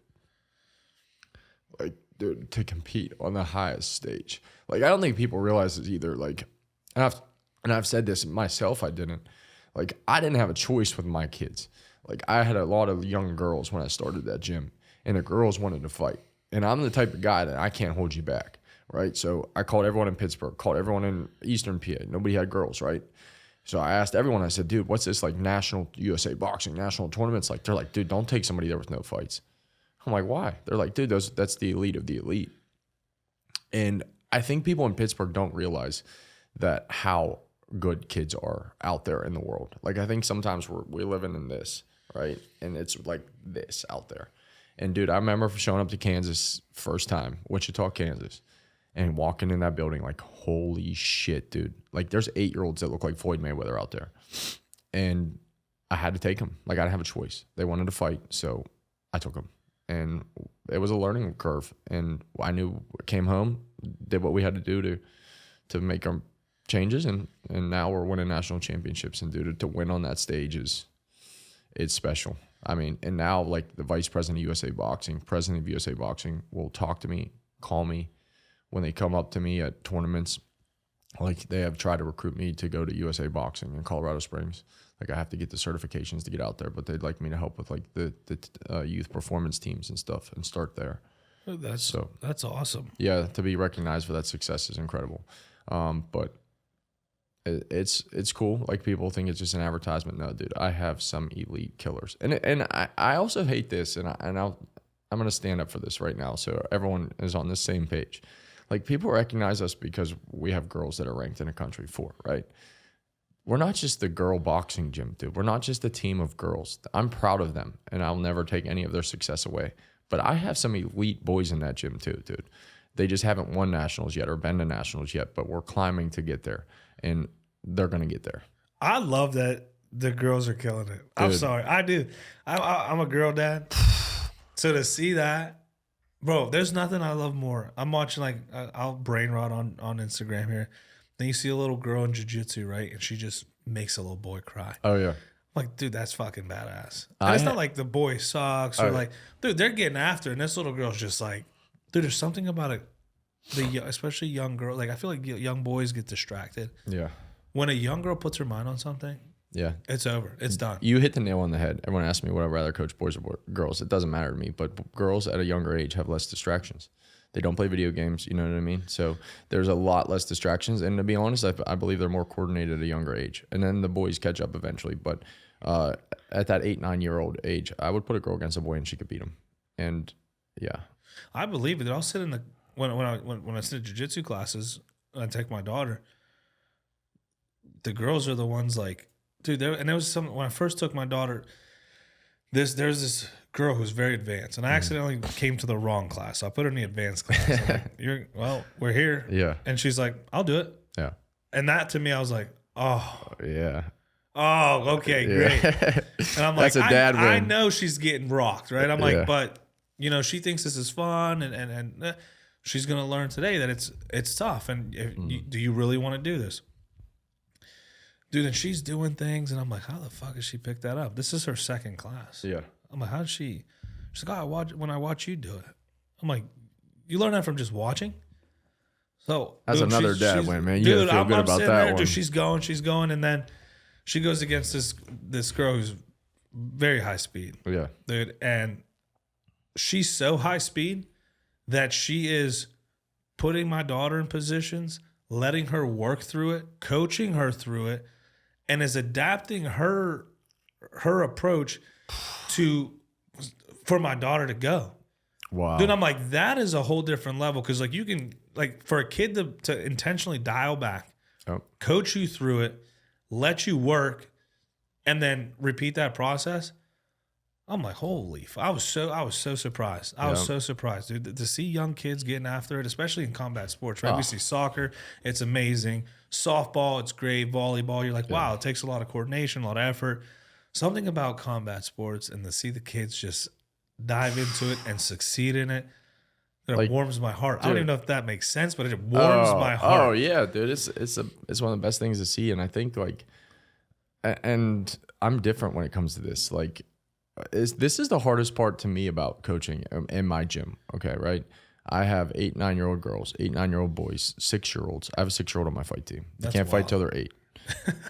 Like, dude, to compete on the highest stage. Like, I don't think people realize it either. Like, and I've said this myself, I didn't. Like, I didn't have a choice with my kids. Like, I had a lot of young girls when I started that gym, and the girls wanted to fight. And I'm the type of guy that I can't hold you back, right? So I called everyone in Pittsburgh, called everyone in Eastern PA. Nobody had girls, right? So I asked everyone, I said, dude, what's this like national USA boxing, national tournaments? Like, they're like, dude, don't take somebody there with no fights. I'm like, why? They're like, dude, that's the elite of the elite. And I think people in Pittsburgh don't realize that how good kids are out there in the world. Like, I think sometimes we're living in this, right? And it's like this out there. And dude, I remember showing up to Kansas first time, Wichita, Kansas, and walking in that building like, holy shit, dude. Like, there's 8-year-olds that look like Floyd Mayweather out there. And I had to take them. Like, I didn't have a choice. They wanted to fight, so I took them. And it was a learning curve. And I knew, came home, did what we had to do to make our changes, and now we're winning national championships. And dude, to win on that stage it's special. I mean, and now like the vice president of USA Boxing, president of USA Boxing will talk to me, call me when they come up to me at tournaments. Like, they have tried to recruit me to go to USA Boxing in Colorado Springs. Like, I have to get the certifications to get out there, but they'd like me to help with like the youth performance teams and stuff and start there. That's awesome. Yeah, to be recognized for that success is incredible. But it's cool. Like, people think it's just an advertisement. No, dude, I have some elite killers, and I also hate this, and I'm gonna stand up for this right now, so everyone is on the same page. Like, people recognize us because we have girls that are ranked in a country 4, right? We're not just the girl boxing gym, dude. We're not just a team of girls. I'm proud of them, and I'll never take any of their success away. But I have some elite boys in that gym too, dude. They just haven't won nationals yet or been to nationals yet, but we're climbing to get there, and they're going to get there. I love that the girls are killing it. I'm Dude. sorry. I do. I'm a girl dad. So to see that, bro, there's nothing I love more. I'm watching, like, I'll brain rot on Instagram here. Then you see a little girl in jiu-jitsu, right? And she just makes a little boy cry. Oh, yeah. Like, dude, that's fucking badass. And it's not like the boy sucks or like, dude, they're getting after it. And this little girl's just like, dude, there's something about it. Especially young girl. Like, I feel like young boys get distracted. Yeah. When a young girl puts her mind on something, Yeah. it's over. It's done. You hit the nail on the head. Everyone asks me would I rather coach boys or girls. It doesn't matter to me, but girls at a younger age have less distractions. They don't play video games, you know what I mean? So there's a lot less distractions. And to be honest, I believe they're more coordinated at a younger age. And then the boys catch up eventually. But at that 8-9-year-old age, I would put a girl against a boy and she could beat him. And yeah. I believe it. I'll sit in the when I sit in jiu-jitsu classes and I take my daughter, the girls are the ones like, dude, and there was some when I first took my daughter, there's this girl who's very advanced, and I accidentally came to the wrong class. So I put her in the advanced class. I'm like, we're here. Yeah. And she's like, I'll do it. Yeah. And that to me, I was like, oh, Yeah. okay, great. And I'm like, That's a dad I win. know she's getting rocked, right? I'm like, Yeah. but she thinks this is fun, and she's gonna learn today that it's tough. And do you really want to do this? Dude, and she's doing things, and I'm like, how the fuck has she picked that up? This is her second class. Yeah. I'm like, how did she? She's like, when I watch you do it. I'm like, you learn that from just watching? So That's dude, another dad win, man. You gotta feel good about sitting that there, one. dude, she's going, and then she goes against this girl who's very high speed, Yeah. dude, and she's so high speed that she is putting my daughter in positions, letting her work through it, coaching her through it, and is adapting her approach for my daughter to go. Wow. Dude, I'm like, that is a whole different level, because like you can, like, for a kid to intentionally dial back, Oh. coach you through it, let you work, and then repeat that process. I'm like, I was so surprised. I was Yeah. so surprised, dude, to see young kids getting after it, especially in combat sports, right? Oh. We see soccer, it's amazing. Softball, it's great. Volleyball, you're like, wow, it takes a lot of coordination, a lot of effort. Something about combat sports, and to see the kids just dive into it and succeed in it, it Like, warms my heart. I don't dude. even know if that makes sense, but it warms my heart. Oh yeah, dude. It's one of the best things to see, and I think like, and I'm different when it comes to this. Like, this is the hardest part to me about coaching in my gym. Okay, right. I have 8, 9-year-old girls, 8, 9-year-old boys, 6-year-olds. I have a 6-year-old on my fight team. They That's can't fight wild. till they're 8.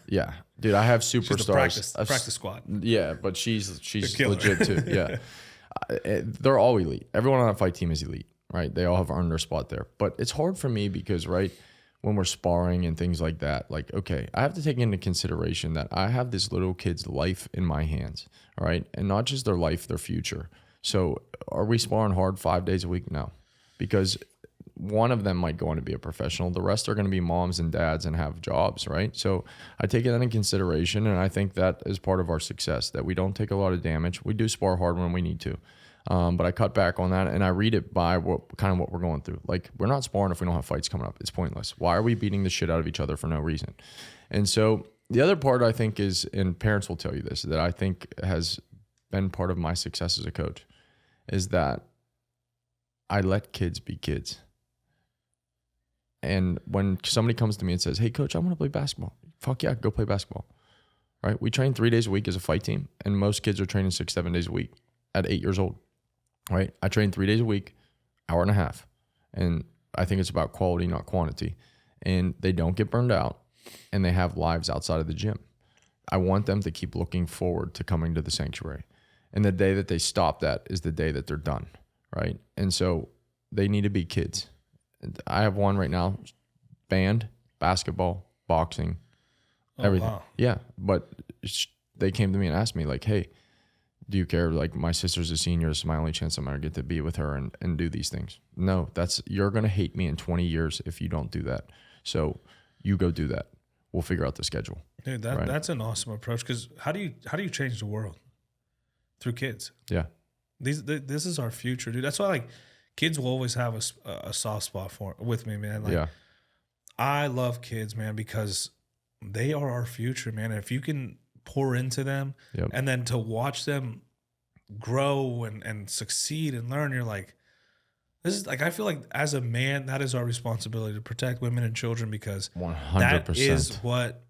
Yeah, dude. I have superstars. She's the I've- practice squad. Yeah, but she's killer. legit too. Yeah, they're all elite. Everyone on that fight team is elite, right? They all have earned their spot there. But it's hard for me because, right, when we're sparring and things like that, like, okay, I have to take into consideration that I have this little kid's life in my hands, all right, and not just their life, their future. So, are we sparring hard 5 days a week? No, because one of them might go on to be a professional. The rest are going to be moms and dads and have jobs, right? So I take that into consideration, and I think that is part of our success, that we don't take a lot of damage. We do spar hard when we need to, but I cut back on that, and I read it by what we're going through. Like, we're not sparring if we don't have fights coming up. It's pointless. Why are we beating the shit out of each other for no reason? And so the other part I think is, and parents will tell you this, that I think has been part of my success as a coach, is that I let kids be kids. And when somebody comes to me and says, hey, coach, I want to play basketball. Fuck yeah, go play basketball. Right? We train 3 days a week as a fight team, and most kids are training 6, 7 days a week at 8 years old. Right? I train 3 days a week, hour and a half. And I think it's about quality, not quantity. And they don't get burned out, and they have lives outside of the gym. I want them to keep looking forward to coming to the sanctuary. And the day that they stop that is the day that they're done. Right? And so they need to be kids. I have one right now, band, basketball, boxing, everything. Wow. Yeah, but they came to me and asked me, like, hey, do you care? Like, my sister's a senior. It's my only chance I'm going to get to be with her and do these things. No, you're going to hate me in 20 years if you don't do that. So you go do that. We'll figure out the schedule. Dude, that's an awesome approach, because how do you change the world? Through kids. Yeah. This is our future, dude. That's why, like, kids will always have a soft spot with me, man. Like, Yeah. I love kids, man, because they are our future, man. And if you can pour into them, Yep. and then to watch them grow and succeed and learn, you're like, this is like, I feel like as a man, that is our responsibility to protect women and children, because 100%. that is what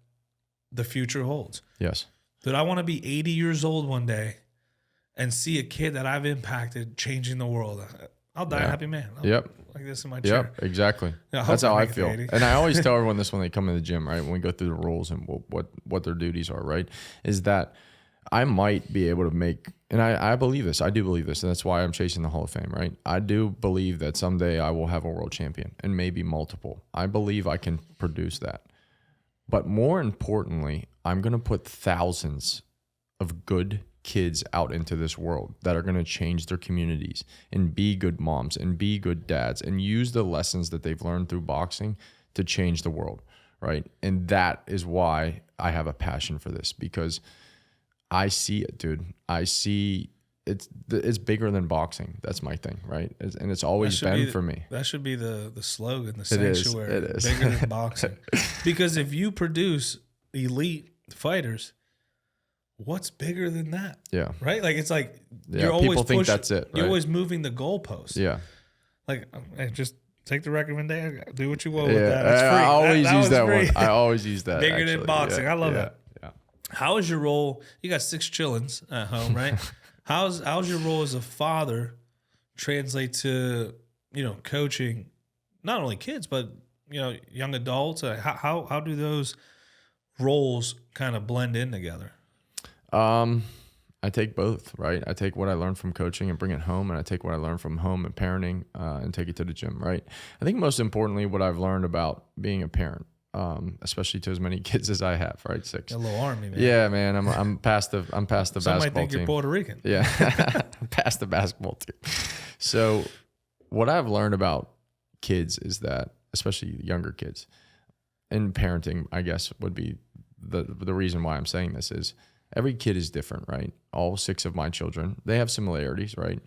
the future holds. Yes. Dude, I want to be 80 years old one day and see a kid that I've impacted changing the world. I'll die a happy man. Yep. Like this in my chair. Yep, exactly. Yeah, I That's hope how I I make it feel. to 80. And I always tell everyone this when they come in the gym, right? When we go through the rules and what their duties are, right? Is that I might be able to make, and I believe this. I do believe this, and that's why I'm chasing the Hall of Fame, right? I do believe that someday I will have a world champion, and maybe multiple. I believe I can produce that. But more importantly, I'm going to put thousands of good kids out into this world that are going to change their communities and be good moms and be good dads and use the lessons that they've learned through boxing to change the world, right? And that is why I have a passion for this, because I see it, dude. I see it's bigger than boxing. That's my thing, right? And it's always been for me. That should be the slogan, the It is. sanctuary. It is. Bigger than boxing. Because if you produce elite fighters, what's bigger than that? Yeah. Right? Like, it's like, Yeah, you're always people think pushing, that's it, You're right? always moving the goalposts. Yeah. Like, hey, just take the recommendation, do what you will with Yeah. that. That's free. I always use was that free. one. I always use that. Bigger than actually. boxing. Yeah. I love yeah. that. Yeah. How is your role? You got 6 chillins at home, right? How's your role as a father translate to, coaching not only kids, but, young adults? How do those roles kind of blend in together? I take both, right? I take what I learned from coaching and bring it home, and I take what I learned from home and parenting and take it to the gym, right? I think most importantly, what I've learned about being a parent, especially to as many kids as I have, right? 6. A little army, man. Yeah, man. I'm past the Some basketball might think team. you're Puerto Rican. Yeah, I'm past the basketball team. So what I've learned about kids is that, especially younger kids, and parenting, I guess, would be the reason why I'm saying this is, every kid is different, right? All 6 of my children, they have similarities, right?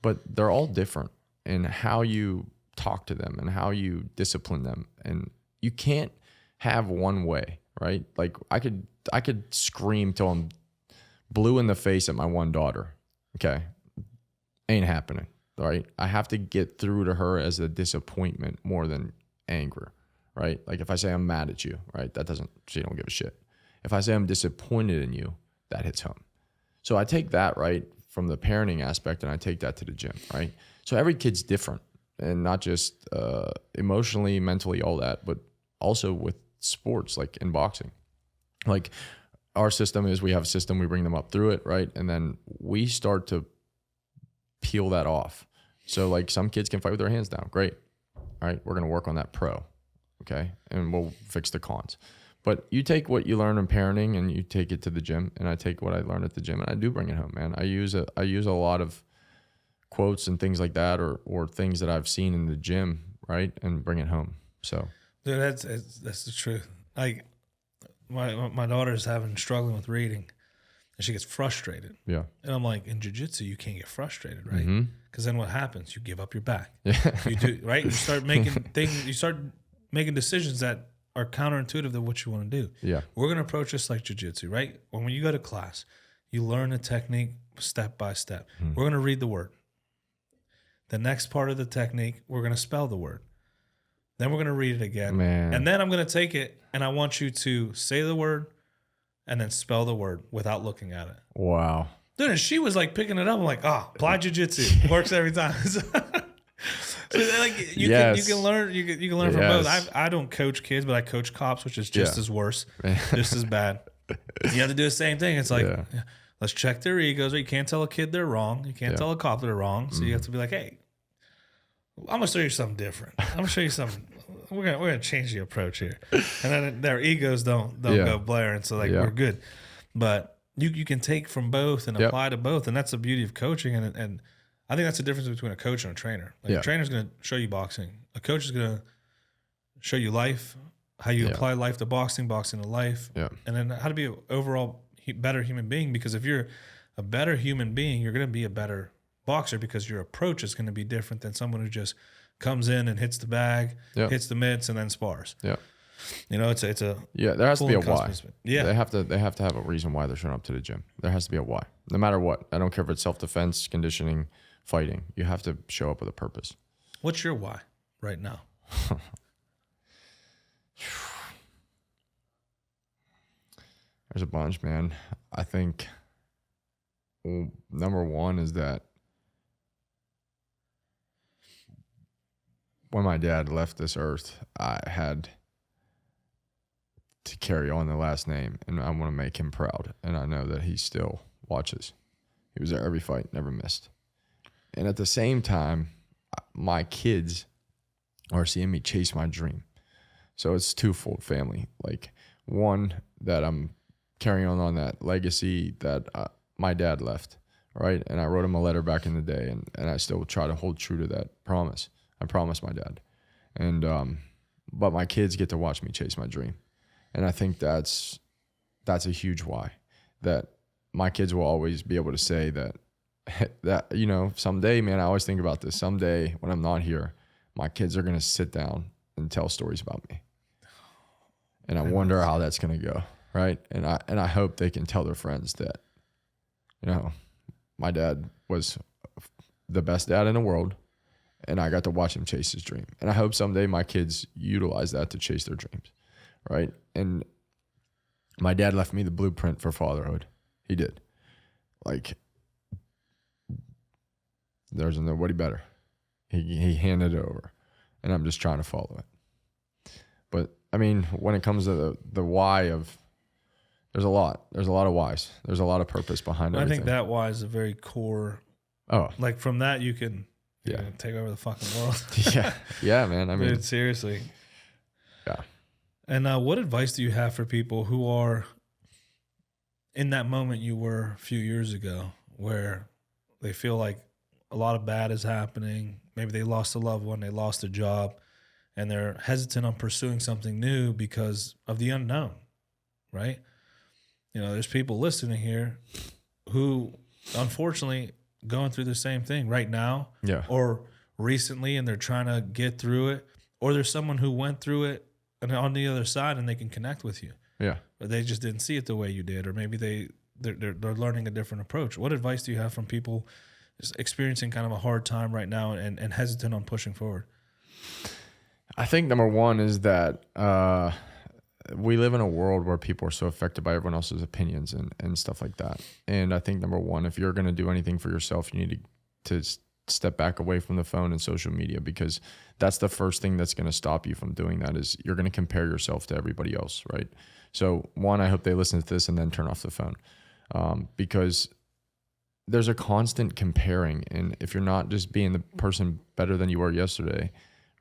But they're all different in how you talk to them and how you discipline them. And you can't have one way, right? Like I could scream till I'm blue in the face at my one daughter. Okay. Ain't happening, right? I have to get through to her as a disappointment more than anger, right? Like if I say I'm mad at you, right? She don't give a shit. If I say I'm disappointed in you, that hits home. So I take that, right, from the parenting aspect, and I take that to the gym, right? So every kid's different, and not just emotionally, mentally, all that, but also with sports, like in boxing. Like our system is, we have a system, we bring them up through it, right? And then we start to peel that off. So like some kids can fight with their hands down. Great. All right. We're going to work on that pro. Okay. And we'll fix the cons. But you take what you learn in parenting and you take it to the gym, and I take what I learned at the gym and I do bring it home, man. I use a lot of quotes and things like that, or things that I've seen in the gym, right? And bring it home. So Dude, that's the truth. Like my daughter's struggling with reading, and she gets frustrated. yeah. And I'm like, in jiu-jitsu, you can't get frustrated, right? Because then what happens? You give up your back. You do, right? You start making decisions that are counterintuitive to what you want to do. Yeah. We're going to approach this like jiu-jitsu, right? When you go to class, you learn the technique step by step. We're going to read the word. The next part of the technique, we're going to spell the word. Then we're going to read it again. Man. And then I'm going to take it, and I want you to say the word and then spell the word without looking at it. Wow. Dude, and she was like picking it up. I'm like, apply jiu-jitsu. Works every time. So like you can learn from both. I don't coach kids, but I coach cops, which is just as worse, just as bad. You have to do the same thing. It's like, let's check their egos. You can't tell a kid they're wrong. You can't tell a cop they're wrong. So you have to be like, hey, I'm gonna show you something different. I'm gonna show you something. We're gonna change the approach here. And then their egos don't go blaring. So like we're good. But you can take from both and apply to both, and that's the beauty of coaching. And I think that's the difference between a coach and a trainer. Like a trainer's gonna show you boxing. A coach is gonna show you life, how you apply life to boxing, boxing to life, and then how to be an overall better human being. Because if you're a better human being, you're gonna be a better boxer, because your approach is going to be different than someone who just comes in and hits the bag, hits the mitts, and then spars. Yeah, you know, it's a there has to be a why. Yeah, they have to have a reason why they're showing up to the gym. There has to be a why, no matter what. I don't care if it's self-defense, conditioning, fighting. You have to show up with a purpose. What's your why right now? There's a bunch, man. I think number one is that when my dad left this earth, I had to carry on the last name, and I want to make him proud. And I know that he still watches. He was there every fight, never missed. And at the same time, my kids are seeing me chase my dream. So it's twofold family. Like, one, that I'm carrying on that legacy that my dad left, right? And I wrote him a letter back in the day, and I still try to hold true to that promise. I promised my dad. And but my kids get to watch me chase my dream. And I think that's a huge why. That my kids will always be able to say that you know, someday, man, I always think about this. Someday when I'm not here, my kids are gonna sit down and tell stories about me. And I wonder how that's gonna go, right? And I hope they can tell their friends that, you know, my dad was the best dad in the world, and I got to watch him chase his dream. And I hope someday my kids utilize that to chase their dreams, right? And my dad left me the blueprint for fatherhood. He did. Like, there's nobody better. He handed it over, and I'm just trying to follow it. But, I mean, when it comes to the why of, there's a lot of whys. There's a lot of purpose behind everything. I think that why is a very core. Oh. Like, from that, you can take over the fucking world. Yeah, man. I mean, dude, seriously. Yeah. And what advice do you have for people who are in that moment you were a few years ago, where they feel like a lot of bad is happening? Maybe they lost a loved one, they lost a job, and they're hesitant on pursuing something new because of the unknown, right? there's people listening here who unfortunately going through the same thing right now or recently, and they're trying to get through it, or there's someone who went through it and on the other side and they can connect with you. Yeah. Or they just didn't see it the way you did, or maybe they're learning a different approach. What advice do you have from people just experiencing kind of a hard time right now and hesitant on pushing forward? I think number one is that we live in a world where people are so affected by everyone else's opinions and stuff like that. And I think number one, if you're going to do anything for yourself, you need to step back away from the phone and social media, because that's the first thing that's going to stop you from doing that. Is you're going to compare yourself to everybody else, right? So one, I hope they listen to this and then turn off the phone, because there's a constant comparing. And if you're not just being the person better than you were yesterday,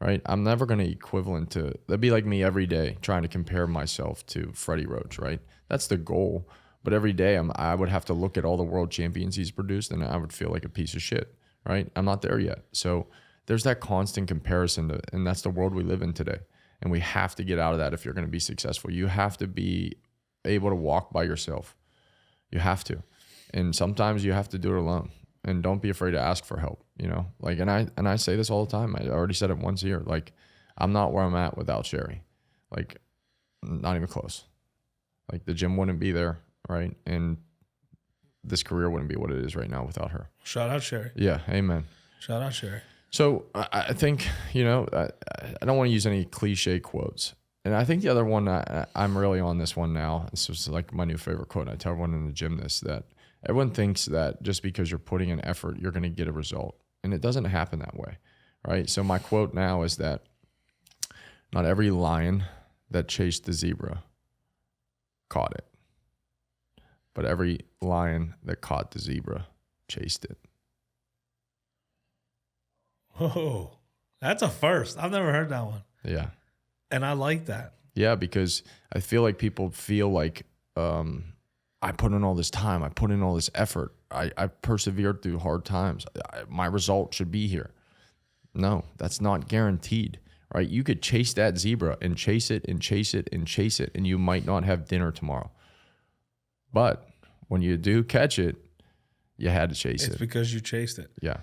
right? I'm never going to equivalent to, that'd be like me every day trying to compare myself to Freddie Roach, right? That's the goal. But every day I would have to look at all the world champions he's produced and I would feel like a piece of shit, right? I'm not there yet. So there's that constant comparison and that's the world we live in today. And we have to get out of that if you're going to be successful. You have to be able to walk by yourself. You have to. And sometimes you have to do it alone. And don't be afraid to ask for help, Like, and I say this all the time. I already said it once here. Like, I'm not where I'm at without Sherry. Like, not even close. Like, the gym wouldn't be there, right? And this career wouldn't be what it is right now without her. Shout out Sherry. Yeah, amen. Shout out Sherry. So I think, I don't want to use any cliche quotes. And I think the other one, I'm really on this one now. This was like my new favorite quote. I tell everyone in the gym this, that everyone thinks that just because you're putting in effort, you're going to get a result. And it doesn't happen that way, right? So my quote now is that not every lion that chased the zebra caught it, but every lion that caught the zebra chased it. Whoa, that's a first. I've never heard that one. Yeah. And I like that. Yeah, because I feel like people feel like I put in all this time. I put in all this effort. I persevered through hard times. My result should be here. No, that's not guaranteed, right? You could chase that zebra and chase it and chase it and chase it, and you might not have dinner tomorrow. But when you do catch it, you had to chase it. It's because you chased it. Yeah.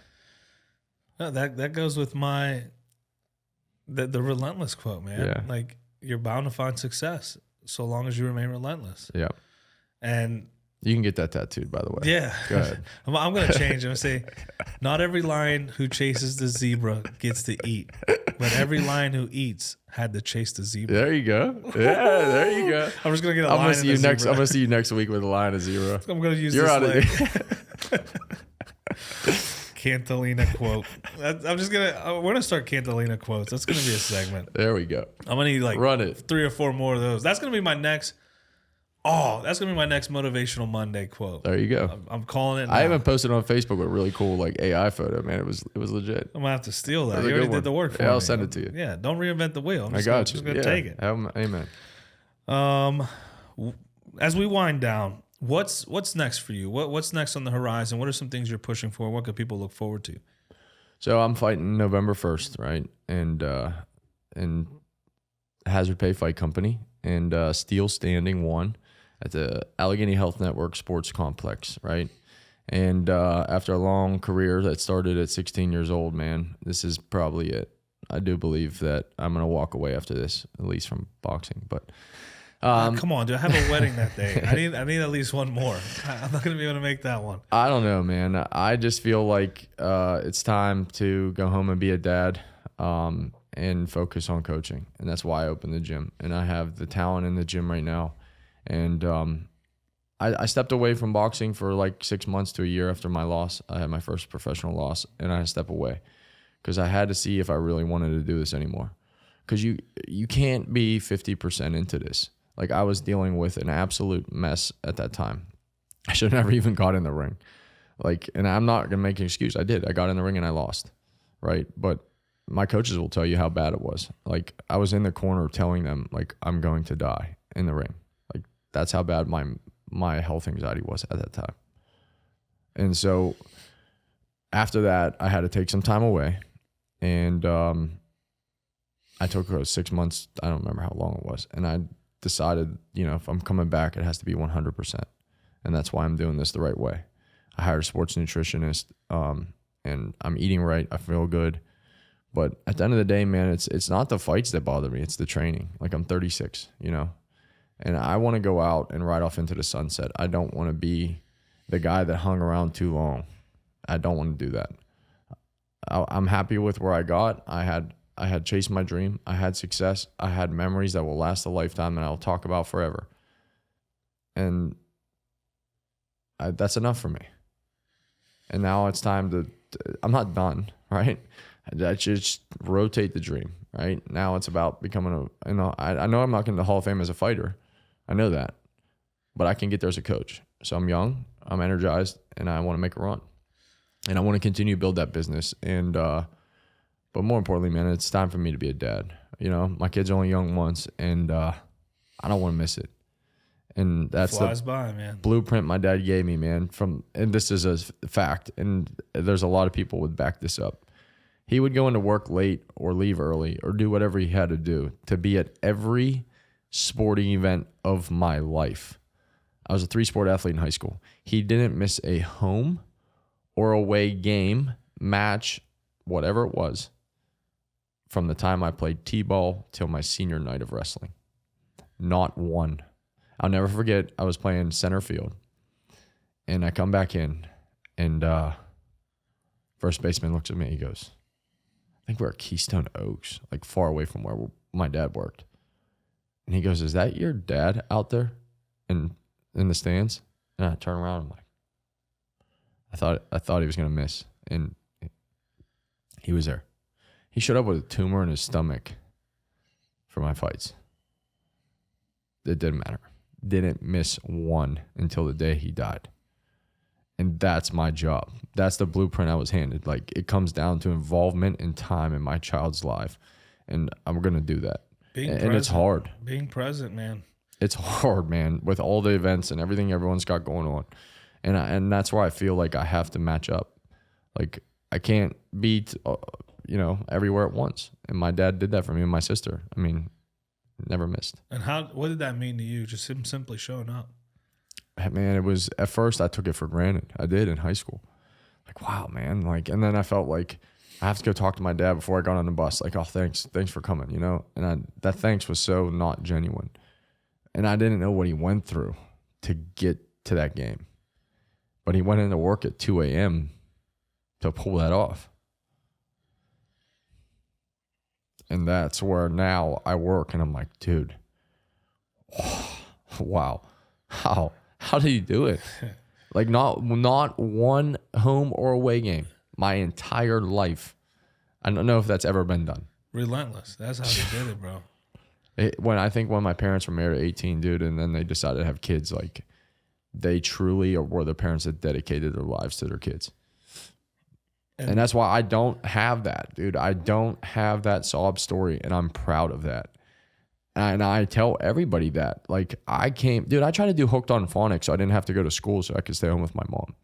No, that goes with the relentless quote, man. Yeah. Like, you're bound to find success so long as you remain relentless. Yeah. And you can get that tattooed, by the way. yeah, Go ahead. I'm going to change it and say, not every lion who chases the zebra gets to eat, but every lion who eats had to chase the zebra. There you go. Yeah, there you go. I'm just going to get a I'm lion gonna see you and a next. zebra. I'm gonna see you next week with a lion and zebra. I'm going to use You're this out of leg. Cantolina quote. I'm just going to, we're going to start Cantolina quotes. That's going to be a segment. There we go. I'm going to need like Run it. 3 or 4 more of those. That's going to be my next. Oh, that's gonna be my next Motivational Monday quote. There you go. I'm calling it now. I even posted on Facebook a really cool like AI photo. Man, it was legit. I'm gonna have to steal that. That was a You already good did the one. work for Yeah, me. I'll send it to you. Yeah, don't reinvent the wheel. I got you. Just gonna take it. Amen. As we wind down, what's next for you? What's next on the horizon? What are some things you're pushing for? What could people look forward to? So I'm fighting November 1st, right? And Hazard Pay Fight Company and Steel Standing 1 at the Allegheny Health Network Sports Complex, right? And after a long career that started at 16 years old, man, this is probably it. I do believe that I'm going to walk away after this, at least from boxing. But come on, dude. I have a wedding that day. I need at least one more. I'm not going to be able to make that one. I don't know, man. I just feel like it's time to go home and be a dad and focus on coaching. And that's why I opened the gym. And I have the talent in the gym right now. And I stepped away from boxing for like 6 months to a year after my loss. I had my first professional loss, and I had to step away because I had to see if I really wanted to do this anymore. Because you can't be 50% into this. Like, I was dealing with an absolute mess at that time. I should have never even got in the ring. Like, and I'm not gonna make an excuse. I did. I got in the ring and I lost, right? But my coaches will tell you how bad it was. Like, I was in the corner telling them, like, I'm going to die in the ring. Like, that's how bad my health anxiety was at that time. And so after that, I had to take some time away. And I took 6 months. I don't remember how long it was. And decided, if I'm coming back, it has to be 100%. And that's why I'm doing this the right way. I hired a sports nutritionist, and I'm eating right. I feel good. But at the end of the day, man, it's not the fights that bother me. It's the training. Like, I'm 36, and I want to go out and ride off into the sunset. I don't want to be the guy that hung around too long. I don't want to do that. I'm happy with where I got. I had chased my dream. I had success. I had memories that will last a lifetime and I'll talk about forever. And that's enough for me. And now it's time to I'm not done, right? I just rotate the dream, right? Now it's about becoming I know I'm not going to the Hall of Fame as a fighter. I know that. But I can get there as a coach. So I'm young, I'm energized, and I want to make a run. And I want to continue to build that business. And but more importantly, man, it's time for me to be a dad. My kid's only young once, and I don't want to miss it. And that's flies by, man. Blueprint my dad gave me, man. And this is a fact, and there's a lot of people would back this up. He would go into work late or leave early or do whatever he had to do to be at every sporting event of my life. I was a 3-sport athlete in high school. He didn't miss a home or away game, match, whatever it was, from the time I played t-ball till my senior night of wrestling. Not one. I'll never forget, I was playing center field, and I come back in, and first baseman looks at me, he goes, I think we're at Keystone Oaks, like far away from where my dad worked. And he goes, is that your dad out there in the stands? And I turn around, I'm like, I thought he was going to miss, and he was there. He showed up with a tumor in his stomach for my fights. It didn't matter. Didn't miss one until the day he died. And that's my job. That's the blueprint I was handed. Like, it comes down to involvement and time in my child's life. And I'm going to do that. And it's hard. Being present, man. It's hard, man, with all the events and everything everyone's got going on. And that's where I feel like I have to match up. Like, I can't be, everywhere at once. And my dad did that for me and my sister. I mean, never missed. And what did that mean to you? Just him simply showing up? Man, it was, at first I took it for granted. I did in high school. Like, wow, man. Like, and then I felt like I have to go talk to my dad before I got on the bus. Like, oh, thanks for coming, And that thanks was so not genuine. And I didn't know what he went through to get to that game. But he went into work at 2 a.m. to pull that off. And that's where now I work, and I'm like, dude, wow, how did you do it? Like, not one home or away game my entire life. I don't know if that's ever been done. Relentless. That's how they did it, bro. When my parents were married at 18, dude, and then they decided to have kids, like, they truly were the parents that dedicated their lives to their kids. And that's why I don't have that, dude. I don't have that sob story, and I'm proud of that. And I tell everybody that. Like, I tried to do Hooked on Phonics so I didn't have to go to school so I could stay home with my mom.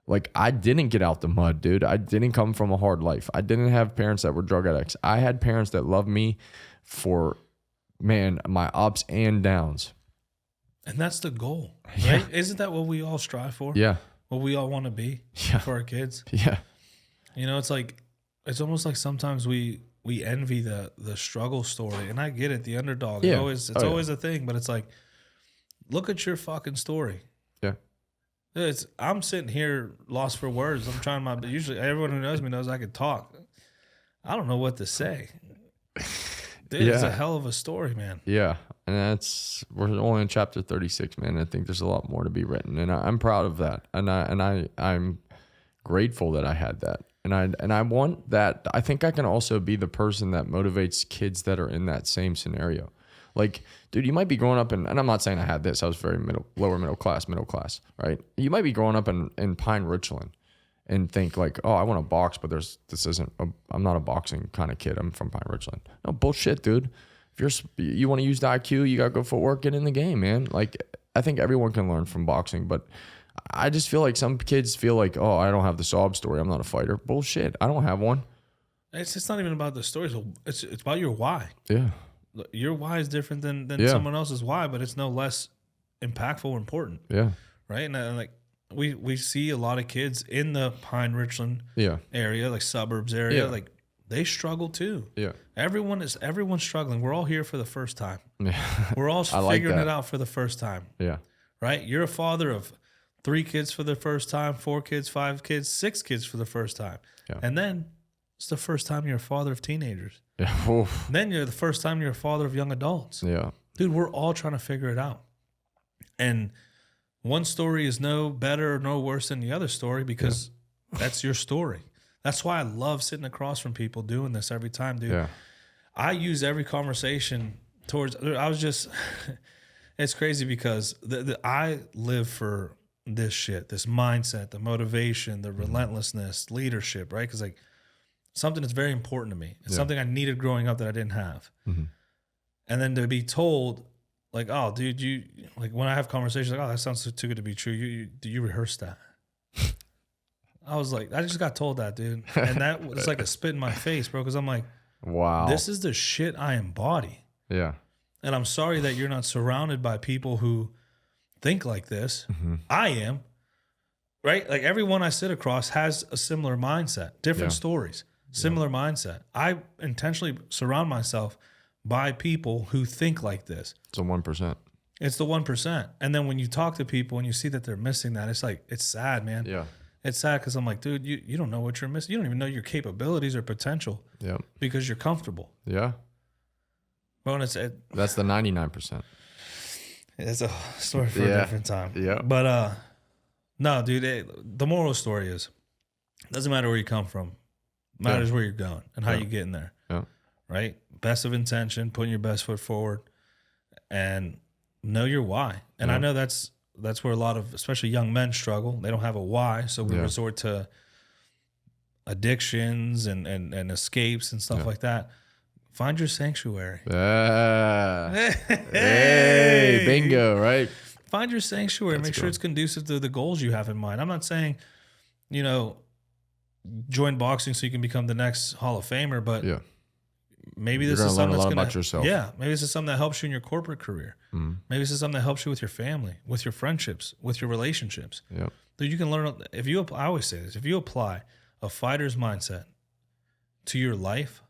Like, I didn't get out the mud, dude. I didn't come from a hard life. I didn't have parents that were drug addicts. I had parents that loved me for, man, my ups and downs. And that's the goal, right? Yeah. Isn't that what we all strive for? Yeah. What we all want to be for our kids? Yeah. It's like, it's almost like sometimes we envy the struggle story. And I get it, the underdog. Yeah. It's always a thing, but it's like, look at your fucking story. Yeah. I'm sitting here lost for words. I'm trying usually everyone who knows me knows I could talk. I don't know what to say. Dude, it's a hell of a story, man. Yeah. And we're only in chapter 36, man. I think there's a lot more to be written. And I'm proud of that. And I'm grateful that I had that. And I want that. I think I can also be the person that motivates kids that are in that same scenario. Like, dude, you might be growing up and I'm not saying I had this. I was very lower middle class, right? You might be growing up in Pine Richland and think like, oh, I want to box, but I'm not a boxing kind of kid. I'm from Pine Richland. No, bullshit, dude. If you want to use the IQ, you got to go footwork, get in the game, man. Like, I think everyone can learn from boxing, but I just feel like some kids feel like, oh, I don't have the sob story. I'm not a fighter. Bullshit. I don't have one. It's not even about the stories. It's about your why. Yeah. your why is different than Yeah. someone else's why, but it's no less impactful or important, Yeah. right? And like we see a lot of kids in the Pine Richland Yeah. area, like suburbs area, Yeah. like they struggle too. Yeah. Everyone's struggling. We're all here for the first time. Yeah. We're all I like figuring that. it out for the first time, Yeah. right? You're a father of 3 kids for the first time, 4 kids, 5 kids, 6 kids for the first time. Yeah. And then it's the first time you're a father of teenagers. Yeah. Oof. Then you're the first time you're a father of young adults. Yeah. Dude, we're all trying to figure it out. And one story is no better or no worse than the other story because that's your story. That's why I love sitting across from people doing this every time, dude. Yeah. I use every conversation towards, I was just, it's crazy because I live for this shit, this mindset, the motivation, the relentlessness, leadership, right? Because like something that's very important to me. It's something I needed growing up that I didn't have. Mm-hmm. And then to be told, like, oh, dude, you, like when I have conversations, like, oh, that sounds too good to be true. Do you rehearse that? I was like, I just got told that, dude. And that was like a spit in my face, bro. Because I'm like, Wow. this is the shit I embody. Yeah. And I'm sorry that you're not surrounded by people who think like this. Mm-hmm. I am, right? Like everyone I sit across has a similar mindset, different Yeah. stories, similar mindset. I intentionally surround myself by people who think like this. It's a 1%. It's the 1%. And then when you talk to people and you see that they're missing that, it's like, it's sad, man. Yeah. It's sad because I'm like, dude, you don't know what you're missing. You don't even know your capabilities or potential Yeah. because you're comfortable. Yeah. Bro, and That's the 99%. it's a story for a Yeah. different time. Yeah. But no, dude, the moral story is, it doesn't matter where you come from. It matters where you're going and how you get in there. Yeah. Right? Best of intention, putting your best foot forward, and know your why. And I know that's where a lot of, especially young men, struggle. They don't have a why, so we resort to addictions and escapes and stuff like that. Find your sanctuary. Yeah. Hey, bingo, right? Find your sanctuary. Make sure it's conducive to the goals you have in mind. I'm not saying, join boxing so you can become the next Hall of Famer, but Yeah. maybe You're this is gonna learn something a that's lot gonna, about yourself. Yeah, maybe this is something that helps you in your corporate career. Maybe this is something that helps you with your family, with your friendships, with your relationships. Yeah. Dude, you can learn. I always say this: if you apply a fighter's mindset to your life,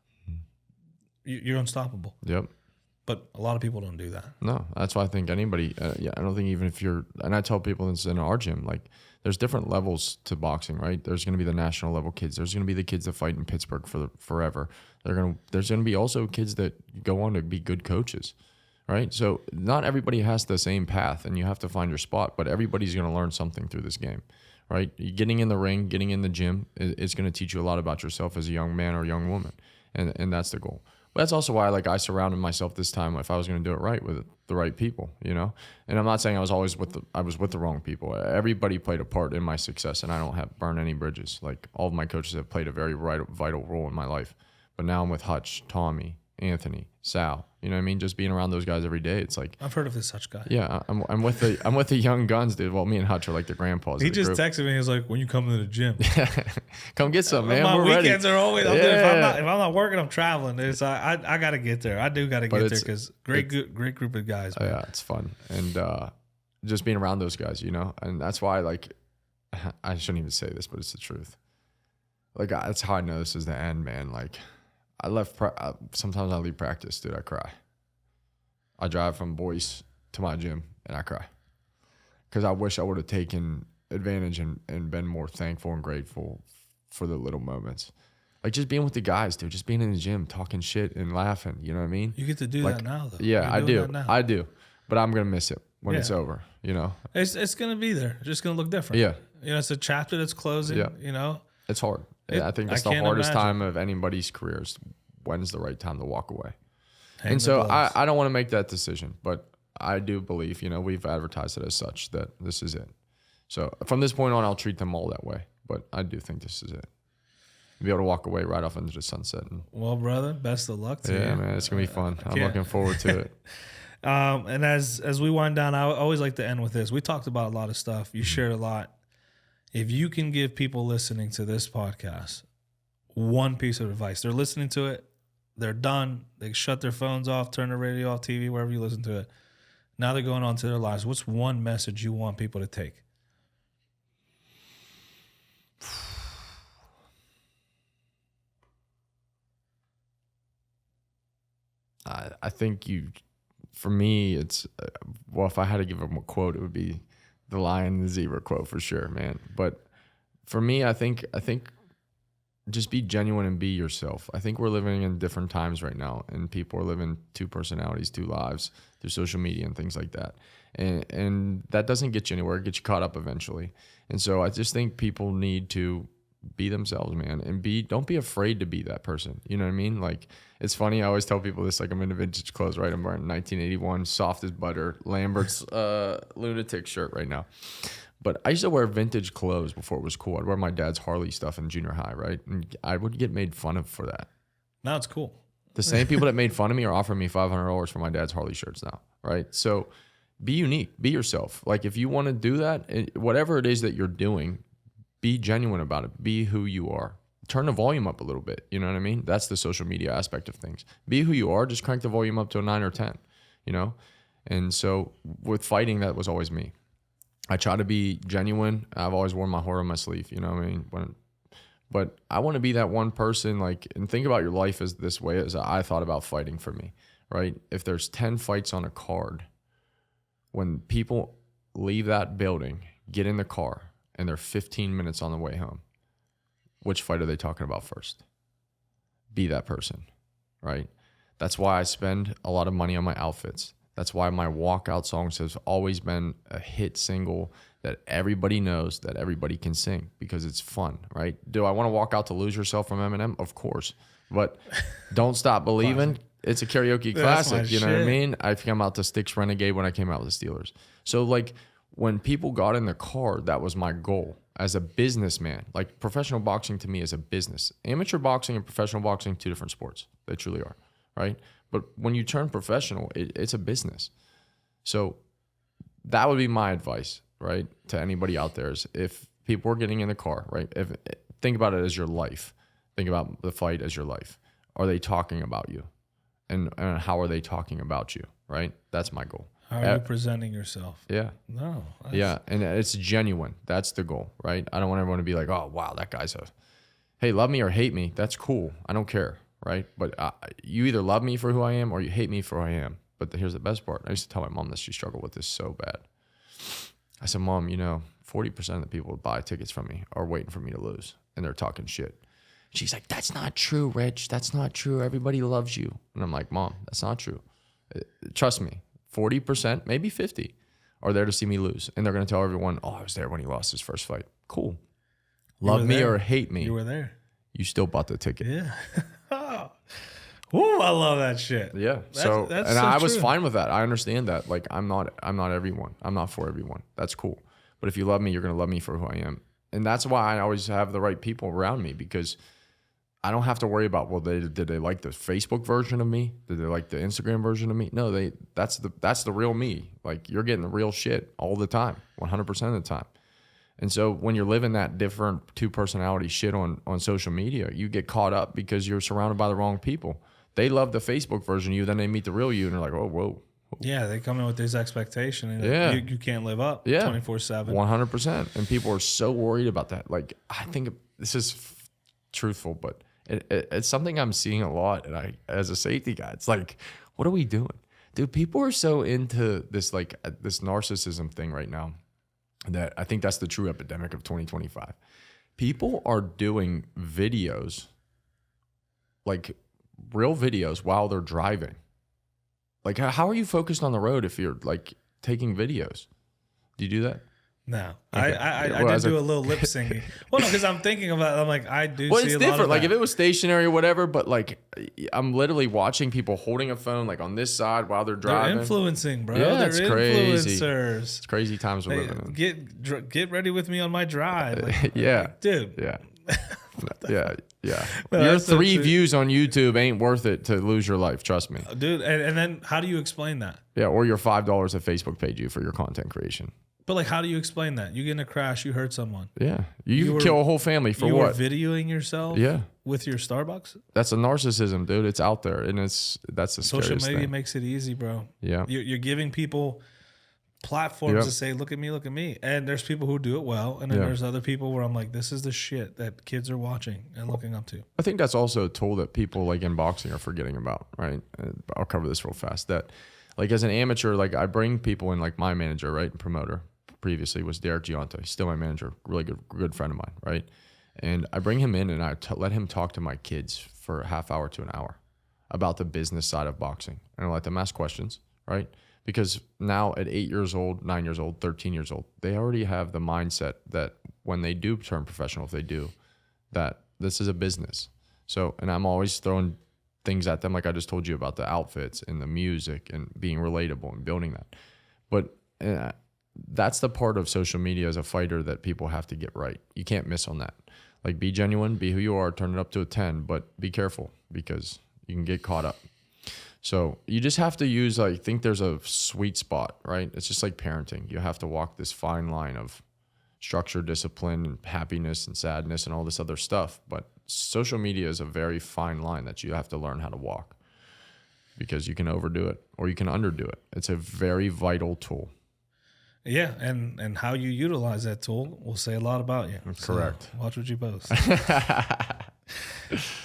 you're unstoppable. Yep. But a lot of people don't do that. No, that's why I think anybody, I don't think even if you're, and I tell people this in our gym, like there's different levels to boxing, right? There's going to be the national level kids. There's going to be the kids that fight in Pittsburgh forever. There's going to be also kids that go on to be good coaches, right? So not everybody has the same path and you have to find your spot, but everybody's going to learn something through this game, right? Getting in the ring, getting in the gym is going to teach you a lot about yourself as a young man or young woman. And that's the goal. But that's also why I surrounded myself this time, if I was going to do it right, with the right people, And I'm not saying I was always with the wrong people. Everybody played a part in my success, and I don't have burned any bridges. Like all of my coaches have played a very vital role in my life. But now I'm with Hutch, Tommy, Anthony, Sal. You know what I mean? Just being around those guys every day, it's like I've heard of this Hutch guy. yeah, I'm with the young guns, dude. Well, me and Hutch are like the grandpas. He of the just group. texted me. He was like, "When you come to the gym, Come get some, man. my We're ready. weekends are always. If Yeah. I'm not working, I'm traveling. It's I got to get there. I do got to get there it's- because great group of guys. Man. Yeah, it's fun, and just being around those guys, and that's why I shouldn't even say this, but it's the truth. That's how I know this is the end, man. Like I left. Sometimes I leave practice, dude. I cry. I drive from Boyce to my gym and I cry because I wish I would have taken advantage and been more thankful and grateful for the little moments. Like just being with the guys, dude. Just being in the gym, talking shit and laughing. You know what I mean? You get to do that now, though. Yeah, You're I doing do. that now. I do. But I'm gonna miss it when it's Yeah. over. It's gonna be there. It's just gonna look different. Yeah. It's a chapter that's closing. Yeah. It's hard. I think that's the can't hardest imagine. time of anybody's careers. When's the right time to walk away? Hang And the so gloves. I don't want to make that decision, but I do believe, we've advertised it as such that this is it. So from this point on, I'll treat them all that way. But I do think this is it. Be able to walk away right off into the sunset. And, Well, brother, best of luck to you. yeah, man, it's gonna be fun. I'm can't- looking forward to it. And as we wind down, I always like to end with this. We talked about a lot of stuff. You shared a lot. If you can give people listening to this podcast one piece of advice, they're listening to it, They're done. They shut their phones off, turn the radio off, TV, wherever you listen to it. Now they're going on to their lives. What's one message you want people to take? I think for me, it's, well, if I had to give them a quote, it would be the lion and the zebra quote for sure, man. But for me, I think just be genuine and be yourself. I think we're living in different times right now, and people are living two personalities, two lives through social media and things like that. And that doesn't get you anywhere. It gets you caught up eventually. And so I just think people need to be themselves, man, and don't be afraid to be that person. You know what I mean? Like, it's funny. I always tell people this, like, I'm into vintage clothes, right? I'm wearing 1981 soft as butter Lambert's lunatic shirt right now. But I used to wear vintage clothes before it was cool. I'd wear my dad's Harley stuff in junior high, right? And I would get made fun of for that. Now it's cool. The same people that made fun of me are offering me $500 for my dad's Harley shirts now, right? So be unique, be yourself. Like, if you want to do that, whatever it is that you're doing, be genuine about it. Be who you are. Turn the volume up a little bit. You know what I mean? That's the social media aspect of things. Be who you are. Just crank the volume up to a 9 or 10, you know? And so with fighting, that was always me. I try to be genuine. I've always worn my heart on my sleeve, you know what I mean? But I want to be that one person, like, and think about your life as this way as I thought about fighting for me, right? If there's 10 fights on a card, when people leave that building, get in the car, and they're 15 minutes on the way home, which fight are they talking about first? Be that person, right? That's why I spend a lot of money on my outfits. That's why my walkout songs have always been a hit single that everybody knows, that everybody can sing, because it's fun, right? Do I want to walk out to Lose Yourself from Eminem? Of course. But Don't Stop Believing, it's a karaoke classic, you know what I mean? I came out to Styx Renegade when I came out with the Steelers. So, like, when people got in the car, that was my goal as a businessman. Like, professional boxing to me is a business. Amateur boxing and professional boxing, two different sports. They truly are, right? But when you turn professional, it's a business. So that would be my advice, right, to anybody out there, is if people are getting in the car, right, think about it as your life. Think about the fight as your life. Are they talking about you? And how are they talking about you, right? That's my goal. How are you presenting yourself? Yeah. No. Yeah, and it's genuine. That's the goal, right? I don't want everyone to be like, oh, wow, that guy's hey, love me or hate me. That's cool. I don't care, right? But you either love me for who I am or you hate me for who I am. But here's the best part. I used to tell my mom this. She struggled with this so bad. I said, Mom, 40% of the people who buy tickets from me are waiting for me to lose, and they're talking shit. She's like, that's not true, Rich. That's not true. Everybody loves you. And I'm like, Mom, that's not true. Trust me. 40%, maybe 50, are there to see me lose. And they're going to tell everyone, oh, I was there when he lost his first fight. Cool. Love me or hate me. You were there. You still bought the ticket. Yeah. Ooh, I love that shit. Yeah. That's I was fine with that. I understand that. Like, I'm not everyone. I'm not for everyone. That's cool. But if you love me, you're going to love me for who I am. And that's why I always have the right people around me, because I don't have to worry about, well, did they like the Facebook version of me? Did they like the Instagram version of me? No, that's the real me. Like, you're getting the real shit all the time, 100% of the time. And so when you're living that different two personality shit on social media, you get caught up because you're surrounded by the wrong people. They love the Facebook version of you, then they meet the real you, and they're like, oh, whoa. Yeah, they come in with this expectation, and you can't live up 24/7. 100%. And people are so worried about that. Like, I think this is truthful, but it's something I'm seeing a lot, and as a safety guy, it's like, what are we doing? Dude, people are so into this, like, this narcissism thing right now, that I think that's the true epidemic of 2025. People are doing videos, like real videos, while they're driving. Like, how are you focused on the road if you're, like, taking videos? Do you do that? No, okay. I did do a little lip syncing. Well, no, because I'm thinking about it. I'm like, I do. Well, see it's a lot different. of Like, that. if it was stationary or whatever, but like, I'm literally watching people holding a phone, like, on this side while they're driving. They're influencing, bro. Yeah, They're it's crazy. influencers. It's crazy times we're living in. Get ready with me on my drive, like, Yeah, like, dude. yeah, yeah. No, Your that's so 3 true. views on YouTube ain't worth it to lose your life. Trust me. Dude. And then how do you explain that? Yeah, or your $5 that Facebook paid you for your content creation. But like, how do you explain that? You get in a crash, you hurt someone. Yeah. You were- kill a whole family for you what? were videoing yourself Yeah. with your Starbucks? That's a narcissism, dude. It's out there. And that's the Social scariest media thing. makes it easy, bro. Yeah. You're giving people platforms Yep. to say, look at me, look at me. And there's people who do it well. And then Yeah. there's other people where I'm like, this is the shit that kids are watching and looking up to. I think that's also a tool that people like in boxing are forgetting about, right? I'll cover this real fast. That like as an amateur, like I bring people in, like my manager, right, and promoter previously was Derek Giante, still my manager, really good friend of mine, right? And I bring him in and I let him talk to my kids for a half hour to an hour about the business side of boxing. And I let them ask questions, right? Because now at 8 years old, 9 years old, 13 years old, they already have the mindset that when they do turn professional, if they do, that this is a business. So, and I'm always throwing things at them like I just told you about the outfits and the music and being relatable and building that. But that's the part of social media as a fighter that people have to get right. You can't miss on that. Like be genuine, be who you are, turn it up to a 10, but be careful because you can get caught up. So you just have to use, I think there's a sweet spot, right? It's just like parenting. You have to walk this fine line of structure, discipline, and happiness and sadness and all this other stuff. But social media is a very fine line that you have to learn how to walk because you can overdo it or you can underdo it. It's a very vital tool. Yeah, and how you utilize that tool will say a lot about you. Correct. So watch what you post.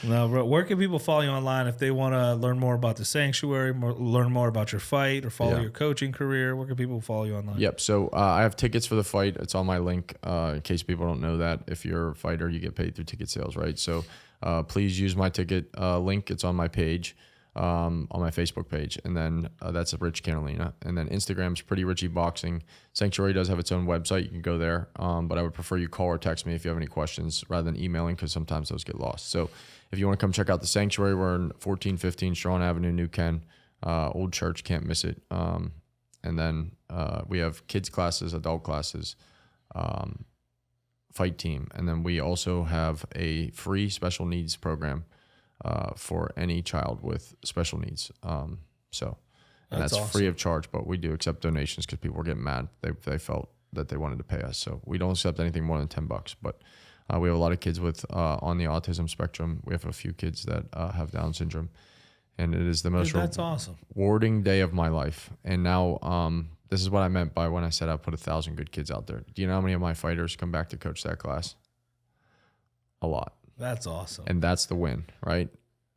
No, bro. Where can people follow you online if they want to learn more about the sanctuary, learn more about your fight, or follow your coaching career? Where can people follow you online? Yep. So I have tickets for the fight. It's on my link. In case people don't know that, if you're a fighter, you get paid through ticket sales, right? So please use my ticket link. It's on my page, on my Facebook page, and then that's Rich Cantolina. And then Instagram's Pretty Richie Boxing. Sanctuary does have its own website. You can go there, but I would prefer you call or text me if you have any questions rather than emailing because sometimes those get lost. So if you want to come check out the Sanctuary, we're in 1415 Strawn Avenue, New Ken. Old church, can't miss it. And then we have kids classes, adult classes, fight team. And then we also have a free special needs program for any child with special needs. And that's awesome. free of charge, but we do accept donations because people were getting mad. They felt that they wanted to pay us. So we don't accept anything more than $10, but we have a lot of kids with on the autism spectrum. We have a few kids that have Down syndrome, and it is the most That's awesome. rewarding day of my life. And now this is what I meant by when I said I put 1,000 good kids out there. Do you know how many of my fighters come back to coach that class? A lot. That's awesome. And that's the win, right?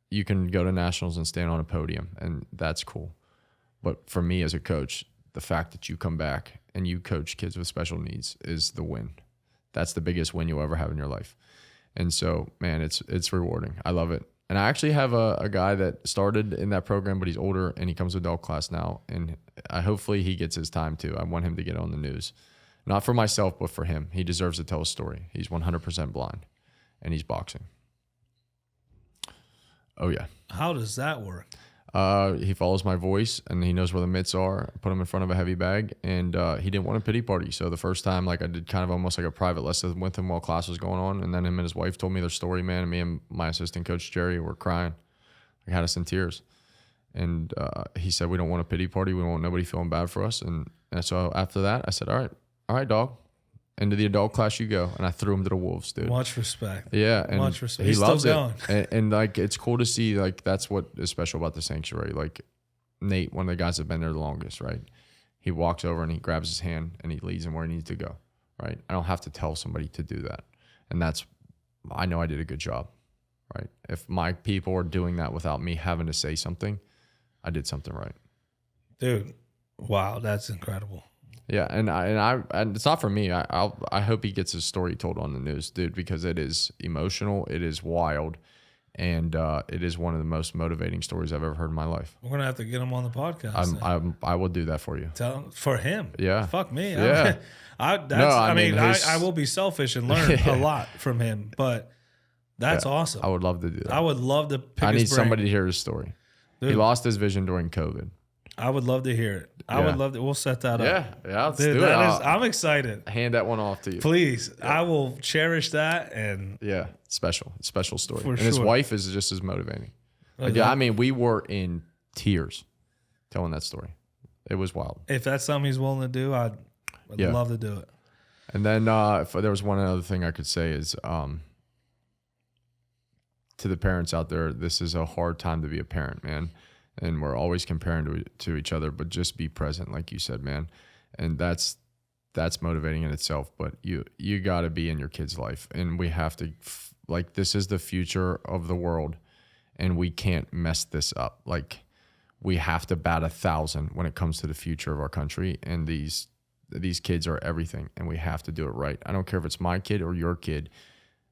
You can go to nationals and stand on a podium, and that's cool. But for me as a coach, the fact that you come back and you coach kids with special needs is the win. That's the biggest win you'll ever have in your life. And so, man, it's rewarding. I love it. And I actually have a guy that started in that program, but he's older and he comes to adult class now. And hopefully he gets his time too. I want him to get on the news. Not for myself, but for him. He deserves to tell a story. He's 100% blind and he's boxing. Oh, yeah. How does that work? He follows my voice and he knows where the mitts are. I put him in front of a heavy bag and he didn't want a pity party. So the first time, like I did kind of almost like a private lesson with him while class was going on. And then him and his wife told me their story, man. And me and my assistant coach, Jerry, were crying. He had us in tears. And he said, we don't want a pity party. We don't want nobody feeling bad for us. And so after that, I said, all right, dog. Into the adult class you go. And I threw him to the wolves, dude. Much respect. Yeah. And Much respect. he He's loves still it. And like, it's cool to see, like, that's what is special about the sanctuary. Like Nate, one of the guys that been there the longest, right? He walks over and he grabs his hand and he leads him where he needs to go, right? I don't have to tell somebody to do that. And I know I did a good job, right? If my people are doing that without me having to say something, I did something right. Dude, wow, that's incredible. Yeah, and it's not for me. I hope he gets his story told on the news, dude, because it is emotional, it is wild, and it is one of the most motivating stories I've ever heard in my life. We're gonna have to get him on the podcast. I will do that for you. Tell him, for him. Yeah. Fuck me. Yeah. I will be selfish and learn a lot from him, but that's awesome. I would love to do that. I would love to pick I his need brain. somebody to hear his story. Dude. He lost his vision during COVID. I would love to hear it. I would love to. We'll set that up. Yeah, let's Dude, do it. I'm excited. Hand that one off to you. Please, I will cherish that. And Yeah, special story. For and his sure. wife is just as motivating. Like, that- I mean, we were in tears telling that story. It was wild. if that's something he's willing to do, I'd Yeah. love to do it. And then if there was one other thing I could say is to the parents out there, this is a hard time to be a parent, man. And we're always comparing to each other, but just be present, like you said, man. And that's motivating in itself. But you got to be in your kid's life, and we have to like, this is the future of the world, and we can't mess this up. Like, we have to bat 1,000 when it comes to the future of our country, and these kids are everything, and we have to do it right. I don't care if it's my kid or your kid.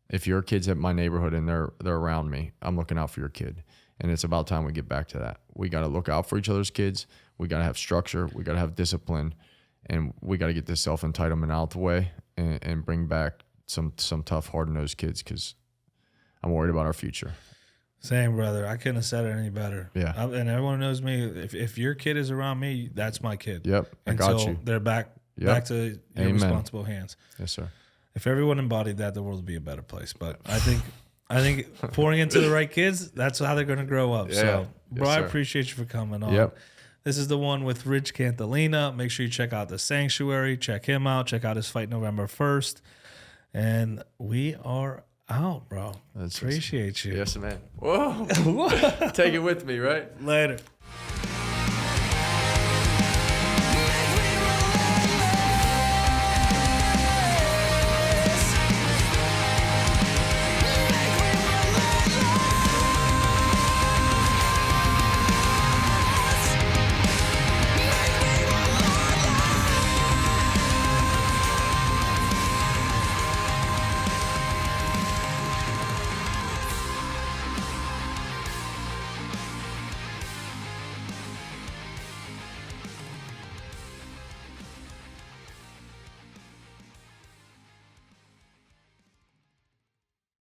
If your kid's at my neighborhood and they're around me, I'm looking out for your kid. And it's about time we get back to that. We got to look out for each other's kids. We got to have structure. We got to have discipline. And we got to get this self-entitlement out the way and bring back some tough, hard-nosed kids, because I'm worried about our future. Same, brother. I couldn't have said it any better. Yeah. And everyone knows me. If your kid is around me, that's my kid. Yep, I got Until you. they're back to your Amen. responsible hands. Yes, sir. If everyone embodied that, the world would be a better place. But I think pouring into the right kids, that's how they're going to grow up. Yeah. So, bro, Yes, I sir. appreciate you for coming on. Yep. This is the one with Rich Cantolina. Make sure you check out The Sanctuary. Check him out. Check out his fight November 1st. And we are out, bro. That's appreciate you. Yes, man. Whoa. Take it with me, right? Later.